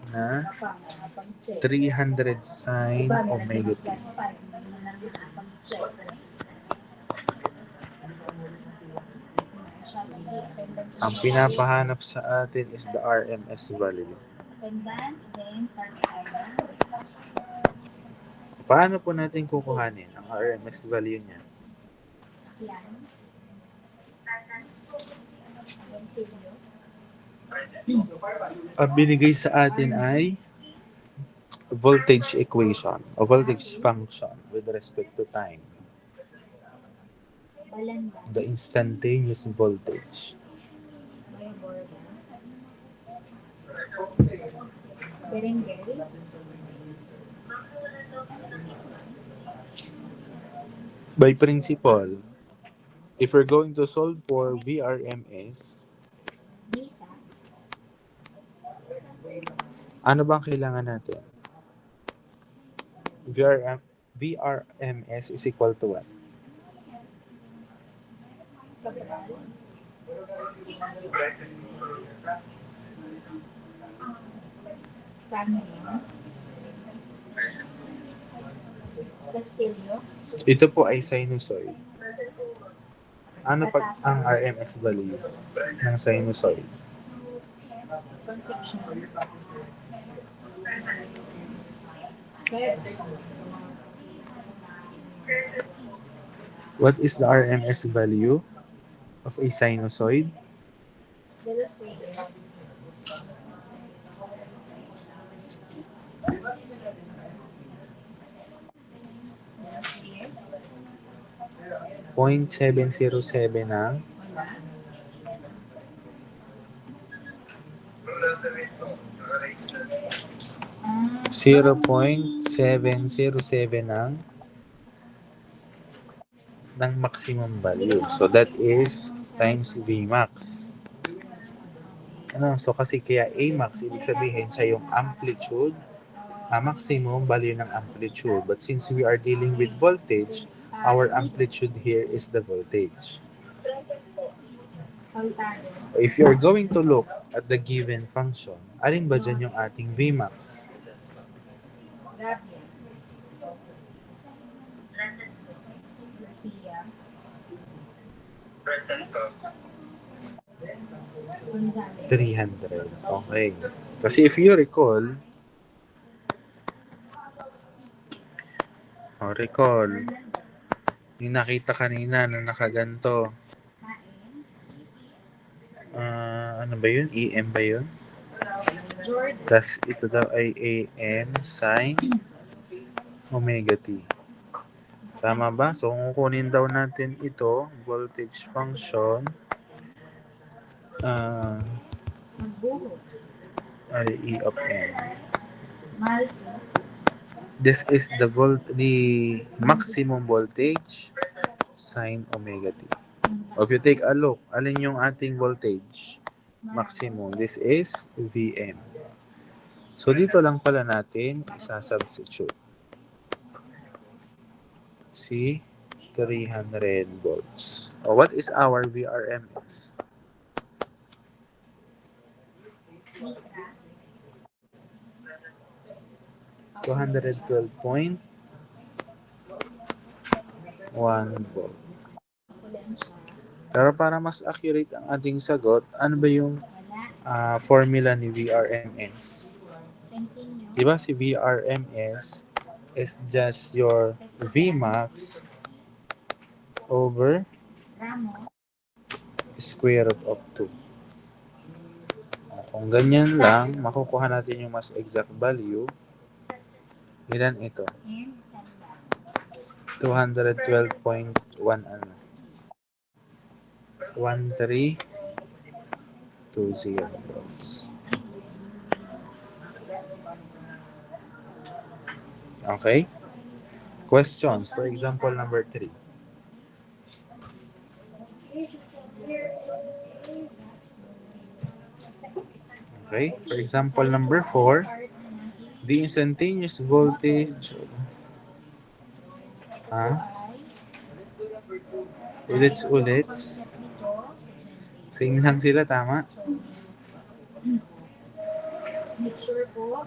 na 300 sine omega t. Ang pinapahanap sa atin is the RMS value. Paano po natin kukuhanin ang RMS value niya? Ang binigay sa atin ay voltage equation o voltage function with respect to time. The instantaneous voltage. By principle, if we're going to solve for VRMS, ano bang kailangan natin? VRMS is equal to what? Ito po ay sinusoid. Ano pag ang RMS value ng sinusoid? What is the RMS value of a sinusoid? Demonstrators. 0.707 ang Ah, 0.707 ng maximum value. So that is times Vmax. Ano? So kasi kaya Amax, ibig sabihin siya yung amplitude, maximum value ng amplitude. But since we are dealing with voltage, our amplitude here is the voltage. voltage. If you are going to look at the given function, alin ba dyan yung ating Vmax? Garcia. Gonzales. 300. Okay. Kasi if you recall, yung nakita kanina na nakaganto, ano ba yun? EM ba yun? Jordan. Tapos ito daw ay AM sin omega t. Tama ba? So, kung kukunin daw natin ito, voltage function, Magbuhos. ay E of M. Malto. This is the maximum voltage sin omega t. Or if you take a look, alin yung ating voltage? Maximum. This is Vm. So, dito lang pala natin isa-substitute. Si 300 volts. O, what is our VRMS? Mitra. 212.1 volt. Potensya. Pero para mas accurate ang ating sagot, ano ba yung Wala. formula ni VRMS? Continue. Diba si VRMS is just your Vmax over Ramo. square root of 2. Kung ganyan lang, makukuha natin yung mas exact value. Ilan ito? And sanda. 212.1 ano? 1320 volts. Okay? Questions. For example, number 3. Okay? For example, number 4. The instantaneous voltage. Ulit. Same lang sila, tama? Make sure po,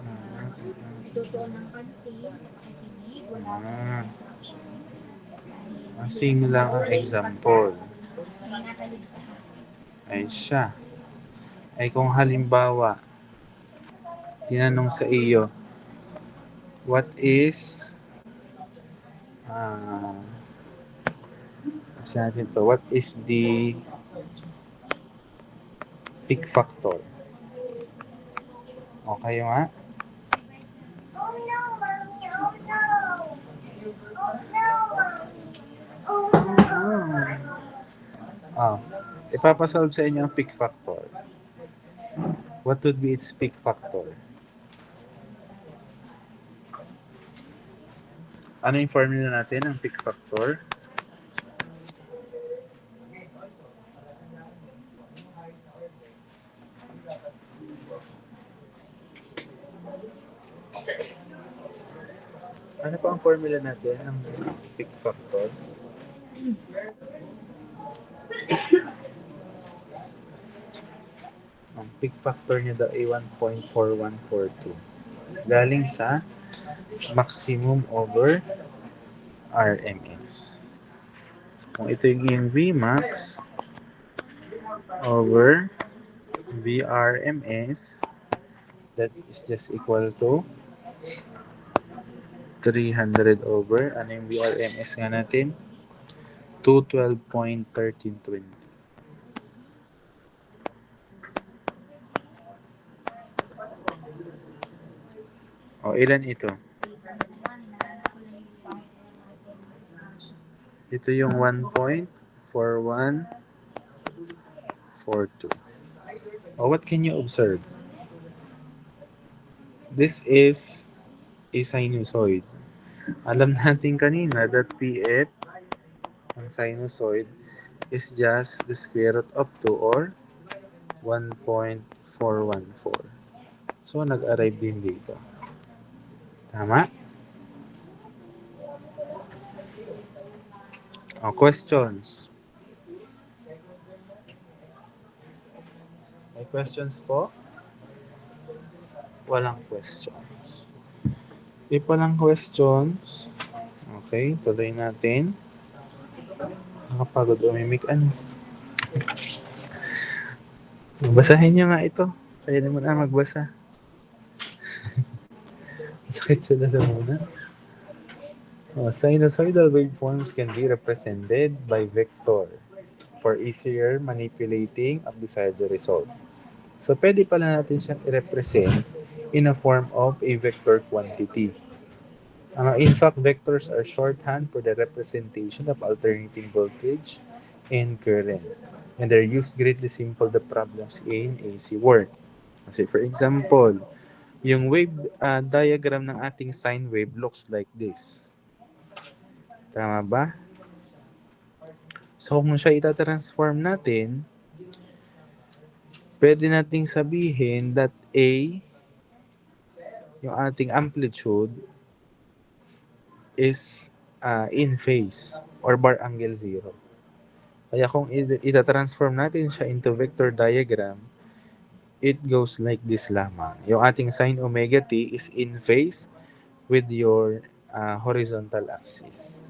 itutuon ng pansin sa pakikinig, wala instructions. Same lang ang example. May nakaligtaan. Ay siya. Ay kung halimbawa, tinanong sa iyo, what is what is the peak factor? Okay nga? Oh no, mommy! Oh no! Oh no, mommy! Oh no! Ipapasolve sa inyo ang peak factor. What would be its peak factor? Ano yung formula natin ng peak factor? Ano pa ang formula natin ng peak factor? Ang peak factor niya daw ay 1.4142. Galing sa maximum over RMS. So, kung ito yung Vmax over VRMS, That is just equal to 300 over, ano yung VRMS nga natin? 212.1320. O, ilan ito? Ito yung 1.4142. O, what can you observe? This is a sinusoid. Alam natin kanina that PF, ang sinusoid, is just the square root of 2 or 1.414. So, nag-arrive din dito. Tama? O, questions? May questions po? Walang questions. If walang questions, okay, tuloy natin. Nakapagod umimik. Ano? Basahin nyo nga ito. Kaya naman magbasa. Sakit sa lalamunan. Sinusoidal waveforms can be represented by vector for easier manipulating of desired result. So, pwede pala natin siyang i-represent in a form of a vector quantity. In fact, vectors are shorthand for the representation of alternating voltage and current. And they're used greatly simple the problems in AC work. Kasi for example, yung wave diagram ng ating sine wave looks like this. Tama ba? So kung siya itatransform natin, pwede nating sabihin that A, yung ating amplitude, is in phase or bar angle 0. Kaya kung itatransform natin siya into vector diagram, it goes like this lamang. Yung ating sine omega t is in phase with your horizontal axis.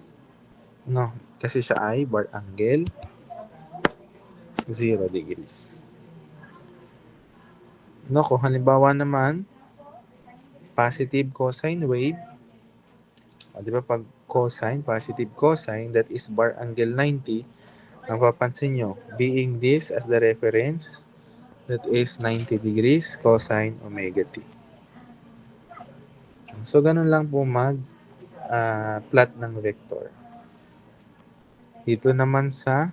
No, kasi siya ay bar angle 0 degrees. No, kung halimbawa naman, positive cosine wave, di ba pag cosine, positive cosine, that is bar angle 90, mapapansin nyo, being this as the reference, that is 90 degrees cosine omega t. So, ganun lang po plot ng vector. Dito naman sa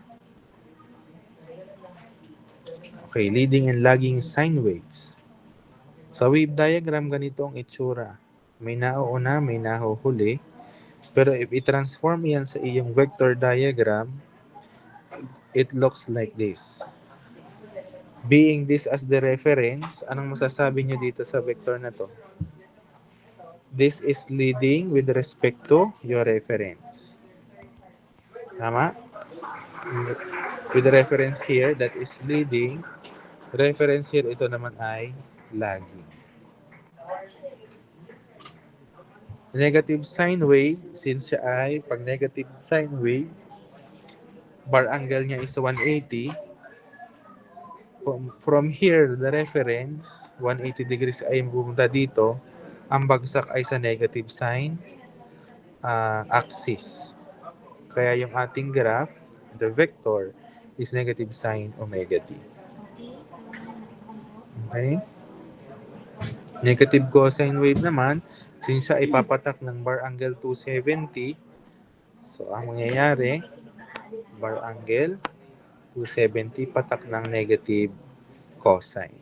leading and lagging sine waves. Sa wave diagram, ganito ang itsura. May nauuna, may nahuhuli. Pero if i-transform yan sa iyong vector diagram, it looks like this. Being this as the reference, anong masasabi nyo dito sa vector na to? This is leading with respect to your reference. Tama? With the reference here, that is leading. Reference here, ito naman ay lagging. Negative sine wave, since siya ay, pag negative sine wave, bar angle niya is 180. From here, the reference, 180 degrees ay pumunta dito. Ang bagsak ay sa negative sine axis. Kaya yung ating graph, the vector, is negative sine omega t. Okay? Negative cosine wave naman, since siya ay papatak ng bar angle 270, so ang mangyayari, bar angle 270 patak ng negative cosine.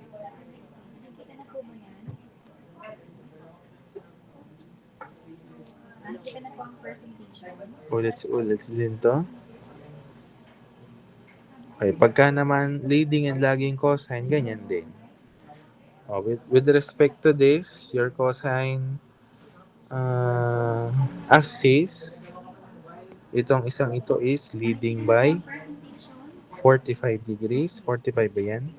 Nakikita na po ang presentation. Ulit din to. Okay, pagka naman leading and lagging cosine, ganyan din. With respect to this, your cosine axis, itong isang ito is leading by 45 degrees. 45 ba yan?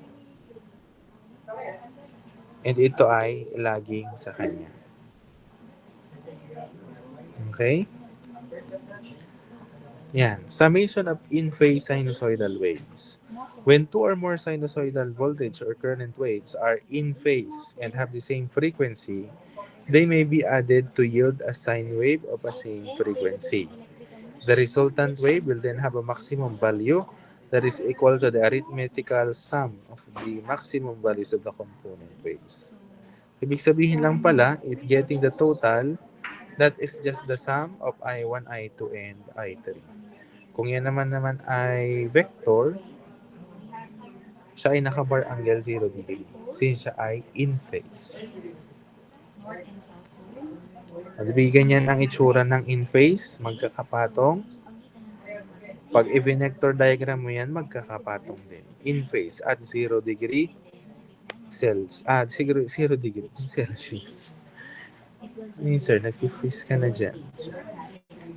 And ito ay lagging sa kanya. Okay? Yan. Summation of in-phase sinusoidal waves. When two or more sinusoidal voltage or current waves are in phase and have the same frequency, they may be added to yield a sine wave of a same frequency. The resultant wave will then have a maximum value that is equal to the arithmetical sum of the maximum values of the component waves. Ibig sabihin lang pala, if getting the total, that is just the sum of I1, I2, and I3. Kung yan naman ay vector, siya ay naka-bar angle 0 degree since siya ay in phase. Nabibigyan yan ang itsura ng in phase, magkakapatong. Pag i-vector diagram mo yan, magkakapatong din. In phase at 0 degree Celsius. 0 degree Celsius. Sir, nag-freeze ka na dyan.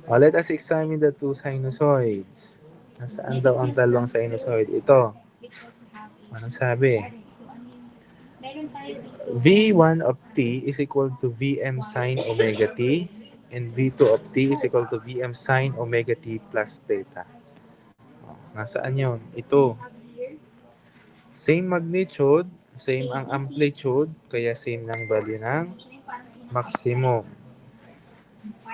Let us examine the two sinusoids. Nasaan daw ang dalawang sinusoid? Ito. Anong sabi? V1 of t is equal to Vm sine omega t and V2 of t is equal to Vm sine omega t plus theta. Nasaan yun? Ito. Same magnitude, same ang amplitude, kaya same ng value ng maximum.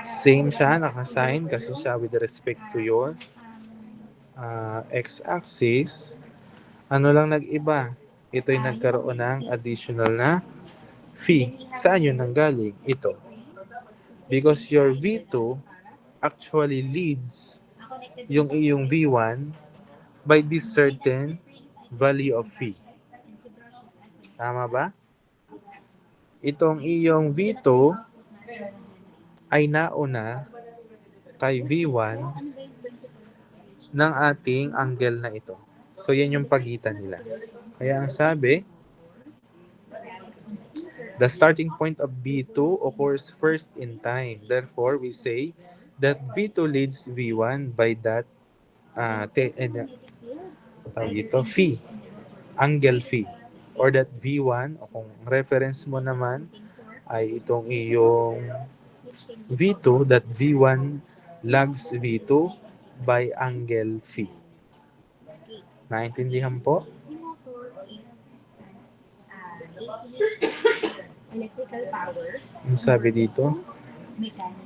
Same siya, naka-sign kasi siya with respect to your x-axis. Ano lang nag-iba? Ito'y nagkaroon ng additional na phi. Saan yun nanggaling? Ito. Because your V2 actually leads yung iyong V1 by this certain value of phi. Tama ba? Itong iyong V2 ay nauna kay V1 ng ating angle na ito. So, yan yung pagitan nila. Kaya ang sabi, the starting point of V2 occurs first in time. Therefore, we say that V2 leads V1 by that phi, angle phi. Or that V1, o kung reference mo naman, ay itong iyong V2, that V1 lags V2 by angle phi. Naintindihan po? Electrical power. Ang sabi dito,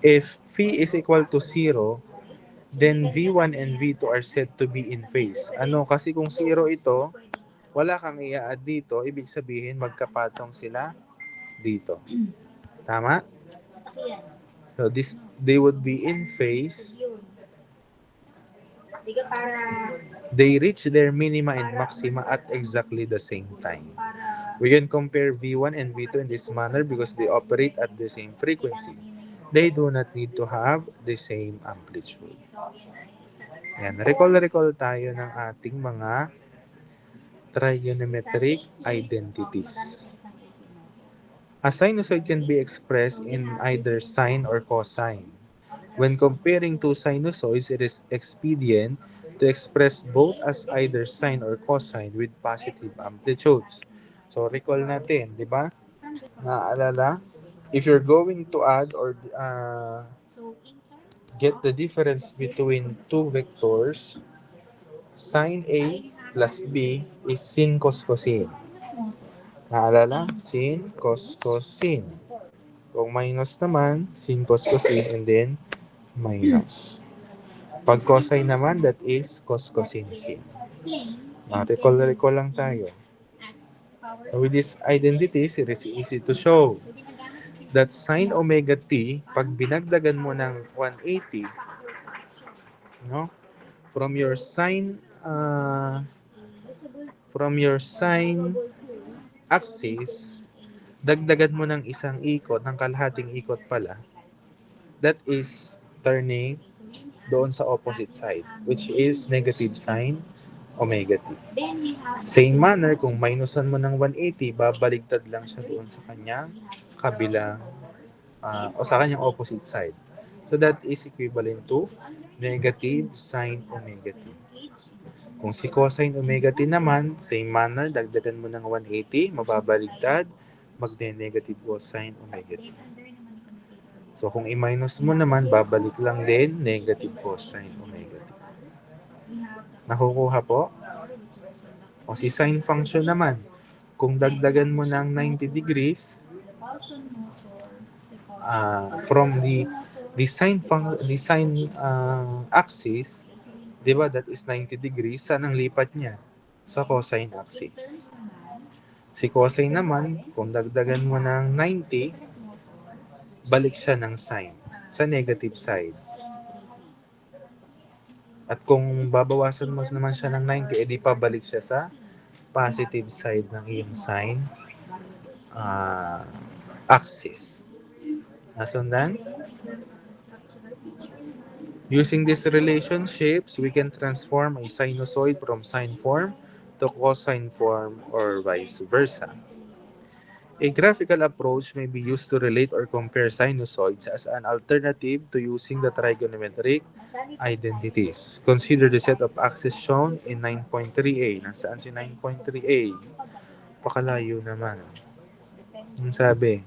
if phi is equal to 0, then V1 and V2 are said to be in phase. Ano? Kasi kung 0 ito, wala kang i-add dito, ibig sabihin magkapatong sila dito. Tama? So they would be in phase. They reach their minima and maxima at exactly the same time. We can compare V1 and V2 in this manner because they operate at the same frequency. They do not need to have the same amplitude. Yan. Recall tayo ng ating mga trigonometric identities. A sinusoid can be expressed in either sine or cosine. When comparing two sinusoids, it is expedient to express both as either sine or cosine with positive amplitudes. So, recall natin, di ba? Naaalala? If you're going to add or get the difference between two vectors, sine A plus B is sin cos cosine. Naalala? Sin cos cosine. Kung minus naman, sin cos cosine and then minus. Pag cosine naman, that is cos cosine sin. Recall lang tayo. With these identities, it is easy to show that sine omega t, pag binagdagan mo ng 180, no? From your sine axis, dagdagan mo ng isang ikot, ng kalahating ikot pala, that is turning doon sa opposite side, which is negative sine omega t. Same manner, kung minusan mo ng 180, babaligtad lang siya doon sa kanyang kabilang o sa kanyang opposite side. So that is equivalent to negative sine omega t. Kung si cosine omega t naman, same manner, dagdagan mo ng 180, mababaligtad, magne-negative cosine omega t. So kung i-minus mo naman, babalik lang din negative cosine omega t. Nakukuha po? O si sine function naman, kung dagdagan mo ng 90 degrees, from the sine axis, 'di ba, that is 90 degrees, saan ang lipat niya? Sa cosine axis. Si cosine naman, kung dagdagan mo ng 90, balik siya ng sine sa negative side. At kung babawasan mo naman siya ng 90, edi pabalik siya sa positive side ng iyong sine axis. Nasundan? Using these relationships, we can transform a sinusoid from sine form to cosine form or vice versa. A graphical approach may be used to relate or compare sinusoids as an alternative to using the trigonometric identities. Consider the set of axes shown in 9.3a. Nasaan si 9.3a? Pakalayo naman. Ang sabi,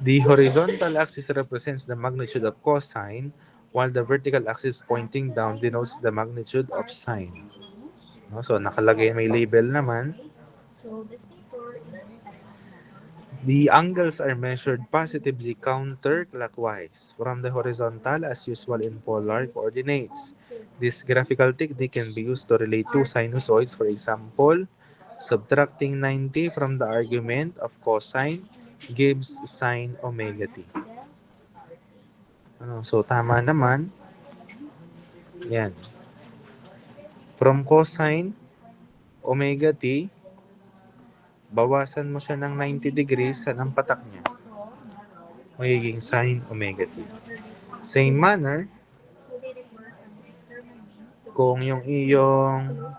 the horizontal axis represents the magnitude of cosine, while the vertical axis pointing down denotes the magnitude of sine. No? So, nakalagay may label naman. The angles are measured positively counterclockwise from the horizontal as usual in polar coordinates. This graphical technique can be used to relate two sinusoids. For example, subtracting 90 from the argument of cosine gives sine omega t. So, tama naman. Yan. From cosine omega t, bawasan mo siya ng 90 degrees sa ng patak niya. Magiging sine omega t. Same manner, kung yung iyong,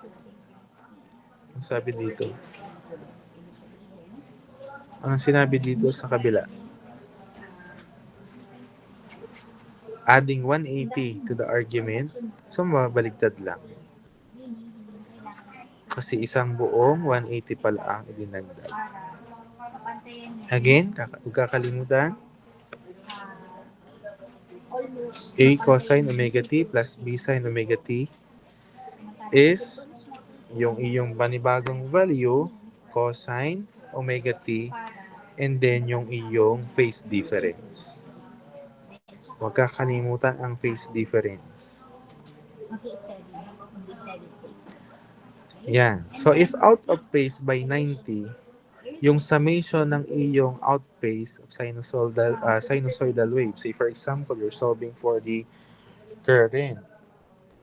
ang sabi dito, anong sinabi dito sa kabila? Adding 180 to the argument, so mabaligtad lang. Kasi isang buong 180 pala ang idinagdag. Again, huwag kakalimutan, A cosine omega t plus B sine omega t is yung iyong panibagong value, cosine omega t, and then yung iyong phase difference. Huwag kakalimutan ang phase difference. Yan. So, if out of phase by 90, yung summation ng iyong outpace of sinusoidal wave, say for example, you're solving for the current.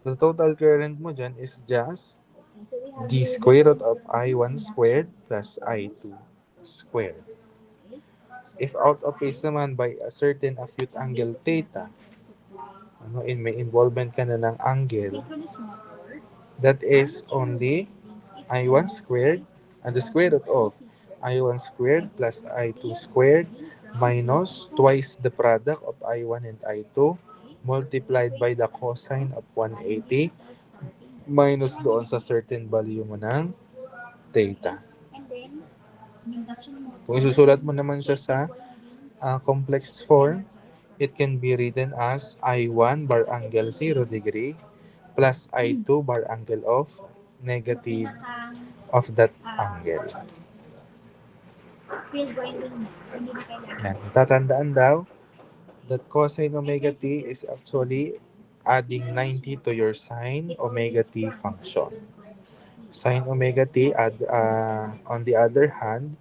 The total current mo dyan is just the square root of I1 squared plus I2 squared. If out of phase naman by a certain acute angle theta, may involvement ka na ng angle, that is only I1 squared and the square root of I1 squared plus I2 squared minus twice the product of I1 and I2 multiplied by the cosine of 180 minus doon sa certain value mo ng theta. Kung isusulat mo naman siya sa complex form, it can be written as I1 bar angle 0 degree plus I2 bar angle of negative of that angle. Yan. Tatandaan daw that cosine omega t is actually adding 90 to your sine omega t function. Sine omega t, on the other hand,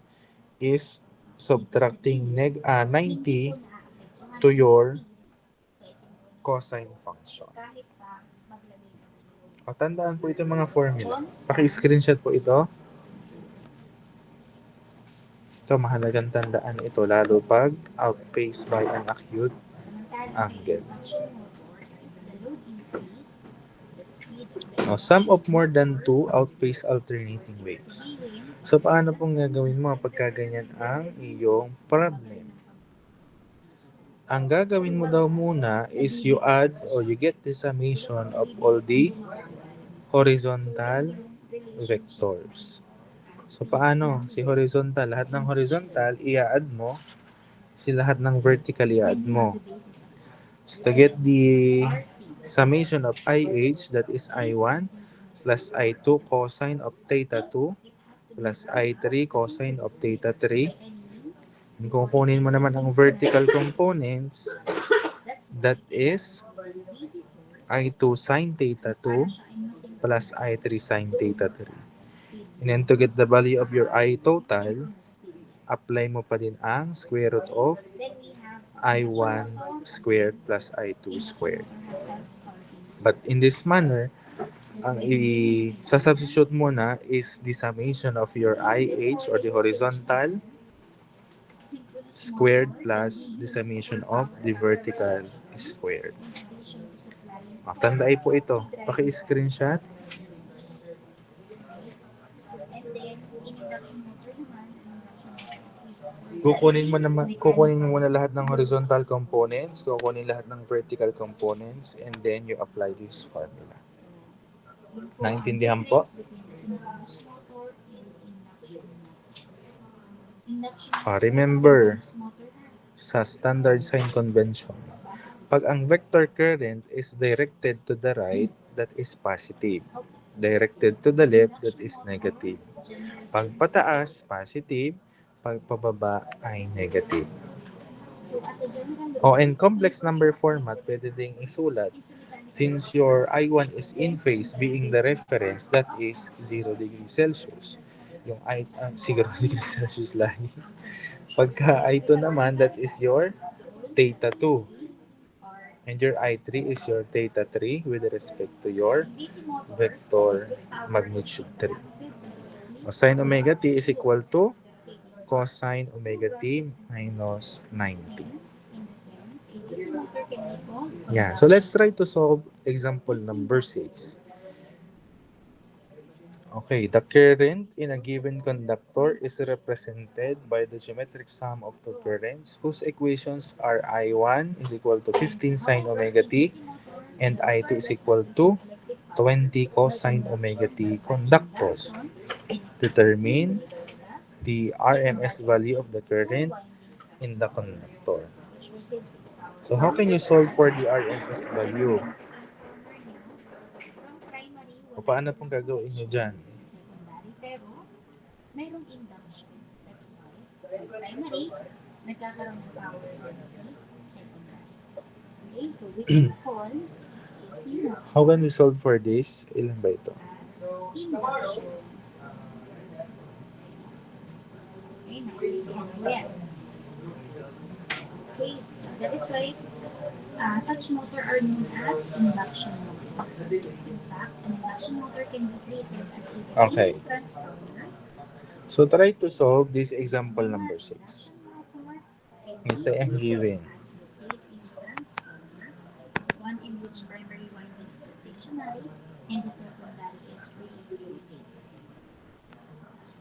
is subtracting 90 to your cosine function. O, tandaan po ito mga formula. Paki-screenshot po ito. Ito, mahalagang tandaan ito, lalo pag outpaced by an acute angle. O, sum of more than two outpace alternating waves. So, paano pong gagawin mo pagka ganyan ang iyong problem? Ang gagawin mo daw muna is you add or you get the summation of all the horizontal vectors. So, paano? Si horizontal, lahat ng horizontal, i-add mo. Si lahat ng vertical, i-add mo. So, to get the summation of IH, that is I1, plus I2 cosine of theta 2 plus I3 cosine of theta 3. Kung kukunin mo naman ang vertical components, that is I2 sine theta 2 plus I3 sine theta 3. And then to get the value of your I total, apply mo pa din ang square root of I1 squared plus I2 squared. But in this manner, ang i-substitute mo na is the summation of your IH or the horizontal squared plus the summation of the vertical squared. Tandaan po ito. Paki-screenshot. Kukunin mo muna lahat ng horizontal components, kukunin lahat ng vertical components, and then you apply this formula. Naintindihan po? Remember, sa standard sign convention, pag ang vector current is directed to the right, that is positive. Directed to the left, that is negative. Pag pataas, positive. Pag pababa, ay negative. In complex number format, pwede ding isulat. Since your I1 is in phase, being the reference, that is 0 degrees Celsius. Yung 0 degrees Celsius lagi. Pagka I2 naman, that is your theta 2. And your I3 is your theta 3 with respect to your vector magnitude 3. Sine omega t is equal to cosine omega t minus 90. Yeah, so let's try to solve example number 6. Okay, the current in a given conductor is represented by the geometric sum of two currents whose equations are I1 is equal to 15 sine omega t and I2 is equal to 20 cosine omega t conductor. Determine the RMS value of the current in the conductor. So how can you solve for the RMS value? O paano pong gagawin nyo dyan? Mayroong induction. That's why primary, nagkakaroon ng power secondary. Okay, so we can call AC How can we solve for this? Ilan ba ito? as induction. Okay, yan. Okay, so that is why such motor are known as induction motors. In fact, an induction motor can be treated as a Okay. transformer. So try to solve this example number 6. Instead I'm given. One in which primary winding is stationary and the secondary is rotating.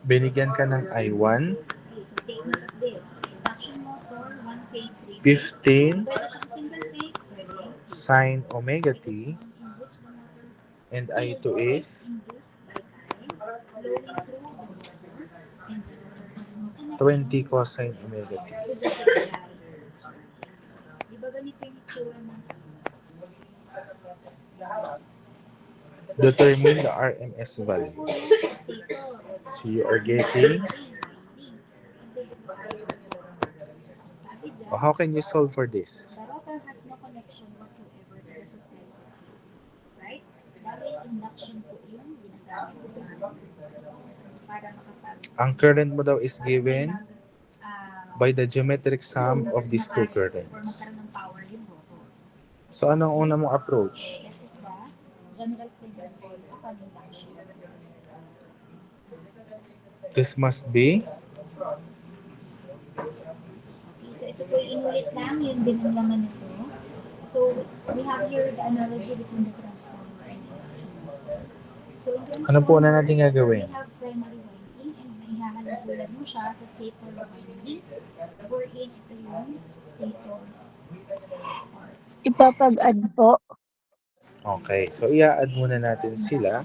Binigyan ka ng I1, Okay, so take note of this. Induction motor, one phase, 15 pwede siyang single phase, pwede. sine omega t, In which the motor and I2 is induced by time flowing through the motor and the motor has no connection 20 cosine omega t. to the secondary. Di ba ganito yung itsura ng Determine the RMS value. So you are getting, how can you solve for this? the rotor has no connection whatsoever to the supply circuit. Right? Dahil induction po yung ginagamit natin para makapag Ang current mo daw is given by the geometric sum of these two currents. magkaroon ng power yung rotor. So anong una mong approach? That is the general principle of an induction. This must be Okay, so ito po yung inulit lang, yun din ang laman nito. So we have here the analogy between the transformer and induction motor. So in transformer, ano po na natin gagawin? we have primary winding and may hahalagulad mo siya sa stator winding wherein ito yung stator part. Ipapag-add po. Okay, so i-add muna natin sila.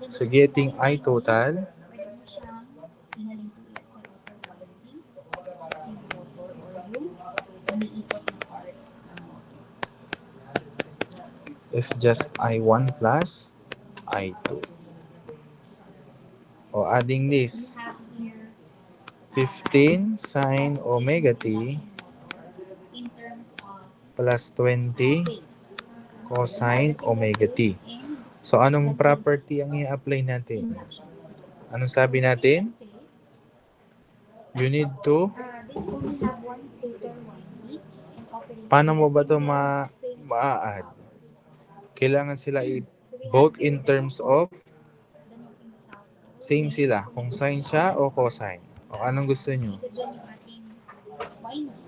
So getting I total, Pwede mo siyang ihalin ulit sa rotor winding, which is yung rotor or yung umiikot na part sa motor. is just I1 plus I2. O, adding We this. have here 15 sine omega t in terms of plus 20 phase. cosine omega t. And So, anong property ang i-apply natin? Anong sabi natin? phase, You need to... this only have one stator, one each, and operating Paano mo ba ito phase ma-add? Kailangan sila So we both have here in terms of the north and the south pole. same sila. Kung sine siya o cosine. O anong gusto nyo? Dito dyan yung ating winding.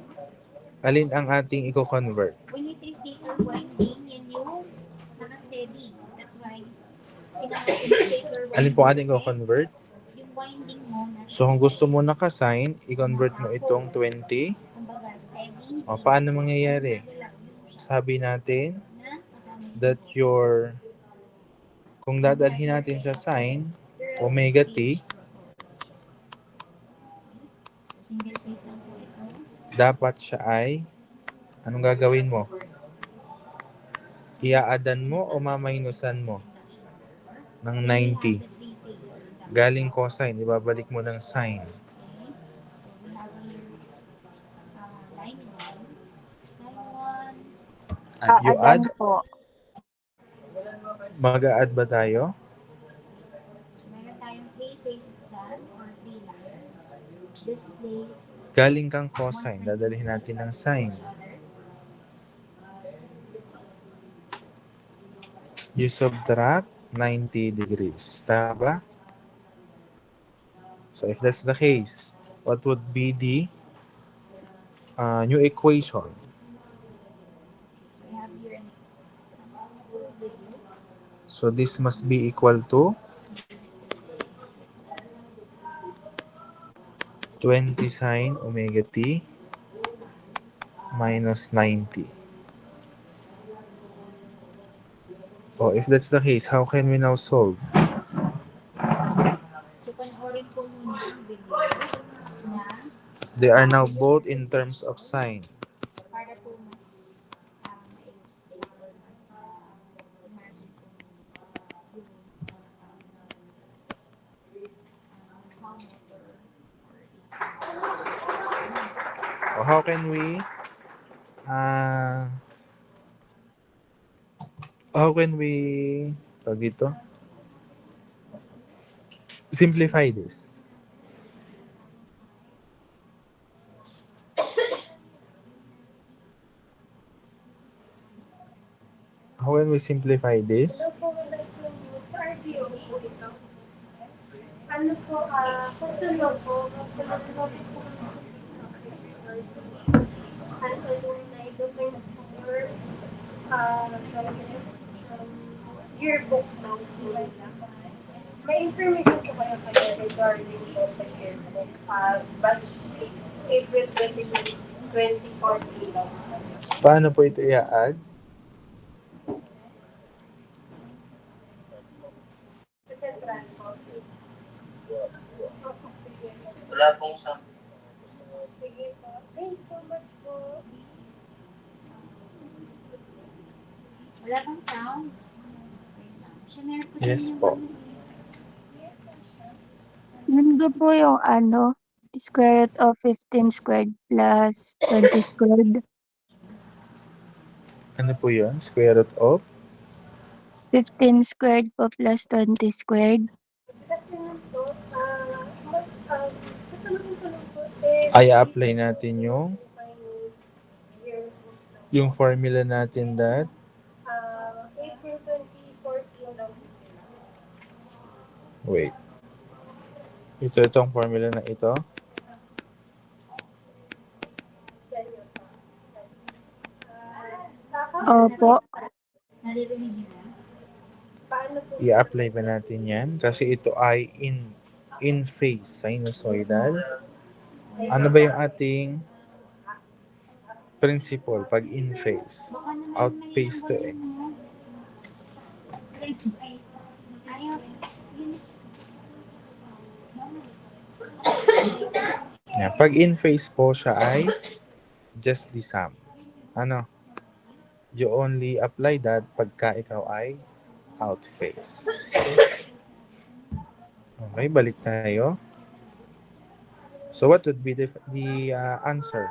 Alin ang ating i-convert? When we say stator winding, yan yung naka-steady. That's why, kailangan yung stator winding. Alin po ating i-convert? Yung winding mo, So, kung gusto mo naka-sine, i-convert mo itong 20. kumbaga, steady. O, paano mangyayari? Sabi natin Na, kasama yung that kung dadalhin natin sa sine, omega t, single phase lang po ito. dapat siya ay, anong gagawin mo? Ia-addan mo o maminusan mo ng 90? Galing cosine, ibabalik mo ng sine. At you add, Aadan po. mag-a-add ba tayo? Meron tayong 3 phases dyan or 3 lines. This place, Galing kang cosine, dadalhin natin ng sine. You subtract 90 degrees. Tama ba? So if that's the case, what would be the new equation? so we have here an example video. So this must be equal to 20 sine omega t minus 90. Oh, if that's the case, how can we now solve? So panoorin po muna ang video na They are now both in terms of sine. para po mas ma-illustrate or mas imagine po yung how motor or Oh, how can we tawag dito? Simplify this. How can we simplify this? Ano po, kasunod po, ano yung na-document for yearbook daw po. May information po kayo kayo regarding po sa yearbook. Batch April 20, 2014 daw. Paano po ito i-add? Sa central po. Wala pong sa... Sige po. Thank you so much po. wala bang sounds? Share po Yes din yung po. Nando po yung square root of 15 squared plus 20 squared. Ano po yun? Square root of? 15 squared po plus 20 squared. Kasi naman po, tutulong po. Ay, apply natin yung Yearbook daw. formula natin that April 2014 daw. wait. Itong formula na ito. Opo. naririnig nila. Paano po? I-apply ba natin yan? Kasi ito ay in phase sinusoidal. Ano ba yung ating principle pag in phase? Baka naman Outpace to eh. Ayaw. Yan. Pag in phase po siya ay just the sum. Ano? You only apply that pagka ikaw ay out phase. Okay, balik tayo. So what would be the answer?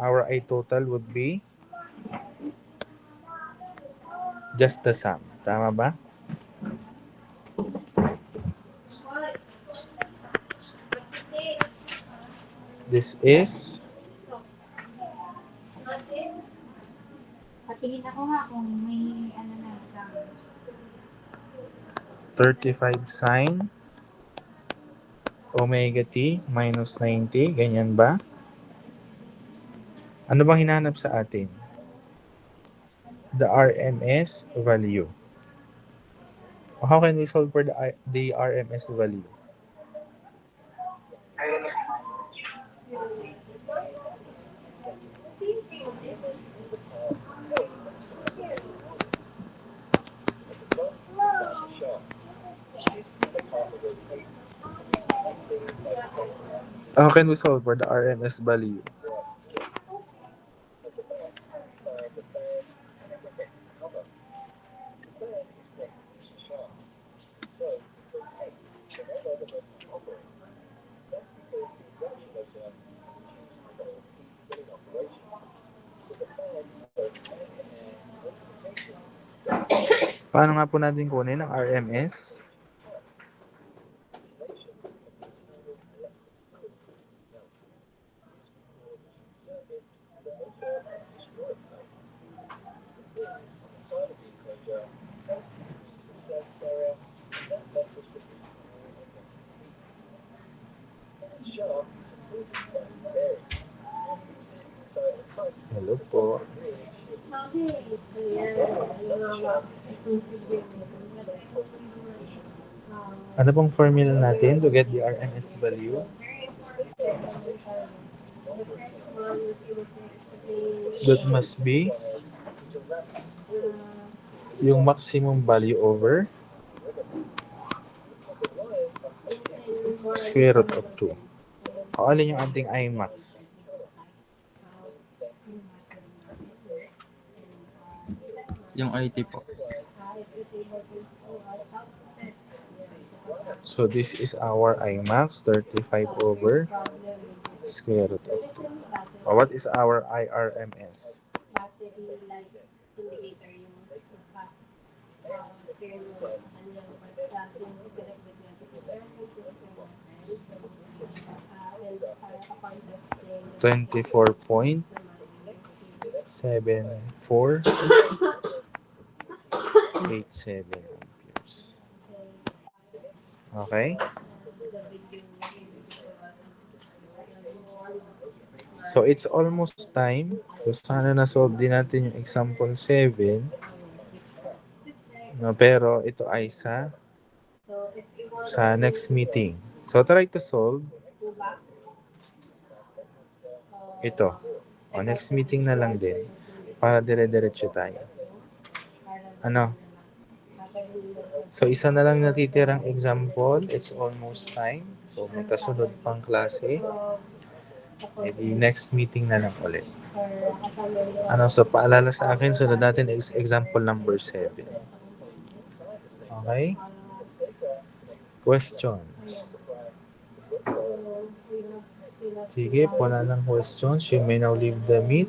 Our I total would be just the sum. Tama ba? This is Patingin ako nga kung may ano na lang. 35 sine omega t minus 90. Ganyan ba? Ano bang hinahanap sa atin? The RMS value. How can we solve for the RMS value? How can we solve for the RMS value? Paano nga po natin kunin ang RMS? Hello po. Ano pong formula natin to get the RMS value? That must be yung maximum value over square root of 2. O alin yung ating Imax? Yung IT po. So this is our Imax, 35 over square root of 2. O what is our IRMS? $24.7487 amperes. Okay? So it's almost time. So sana na-solve din natin yung example 7. No, pero ito ay sa next meeting. So try to solve ito. O next meeting na lang din para dire-diretso tayo. Ano? So isa na lang natitirang example. It's almost time. So may kasunod pang klase. Maybe next meeting na lang ulit. Ano, so paalala sa akin, sunod natin is example number 7. Okay? Questions? Sige, wala lang questions. You may now leave the meet.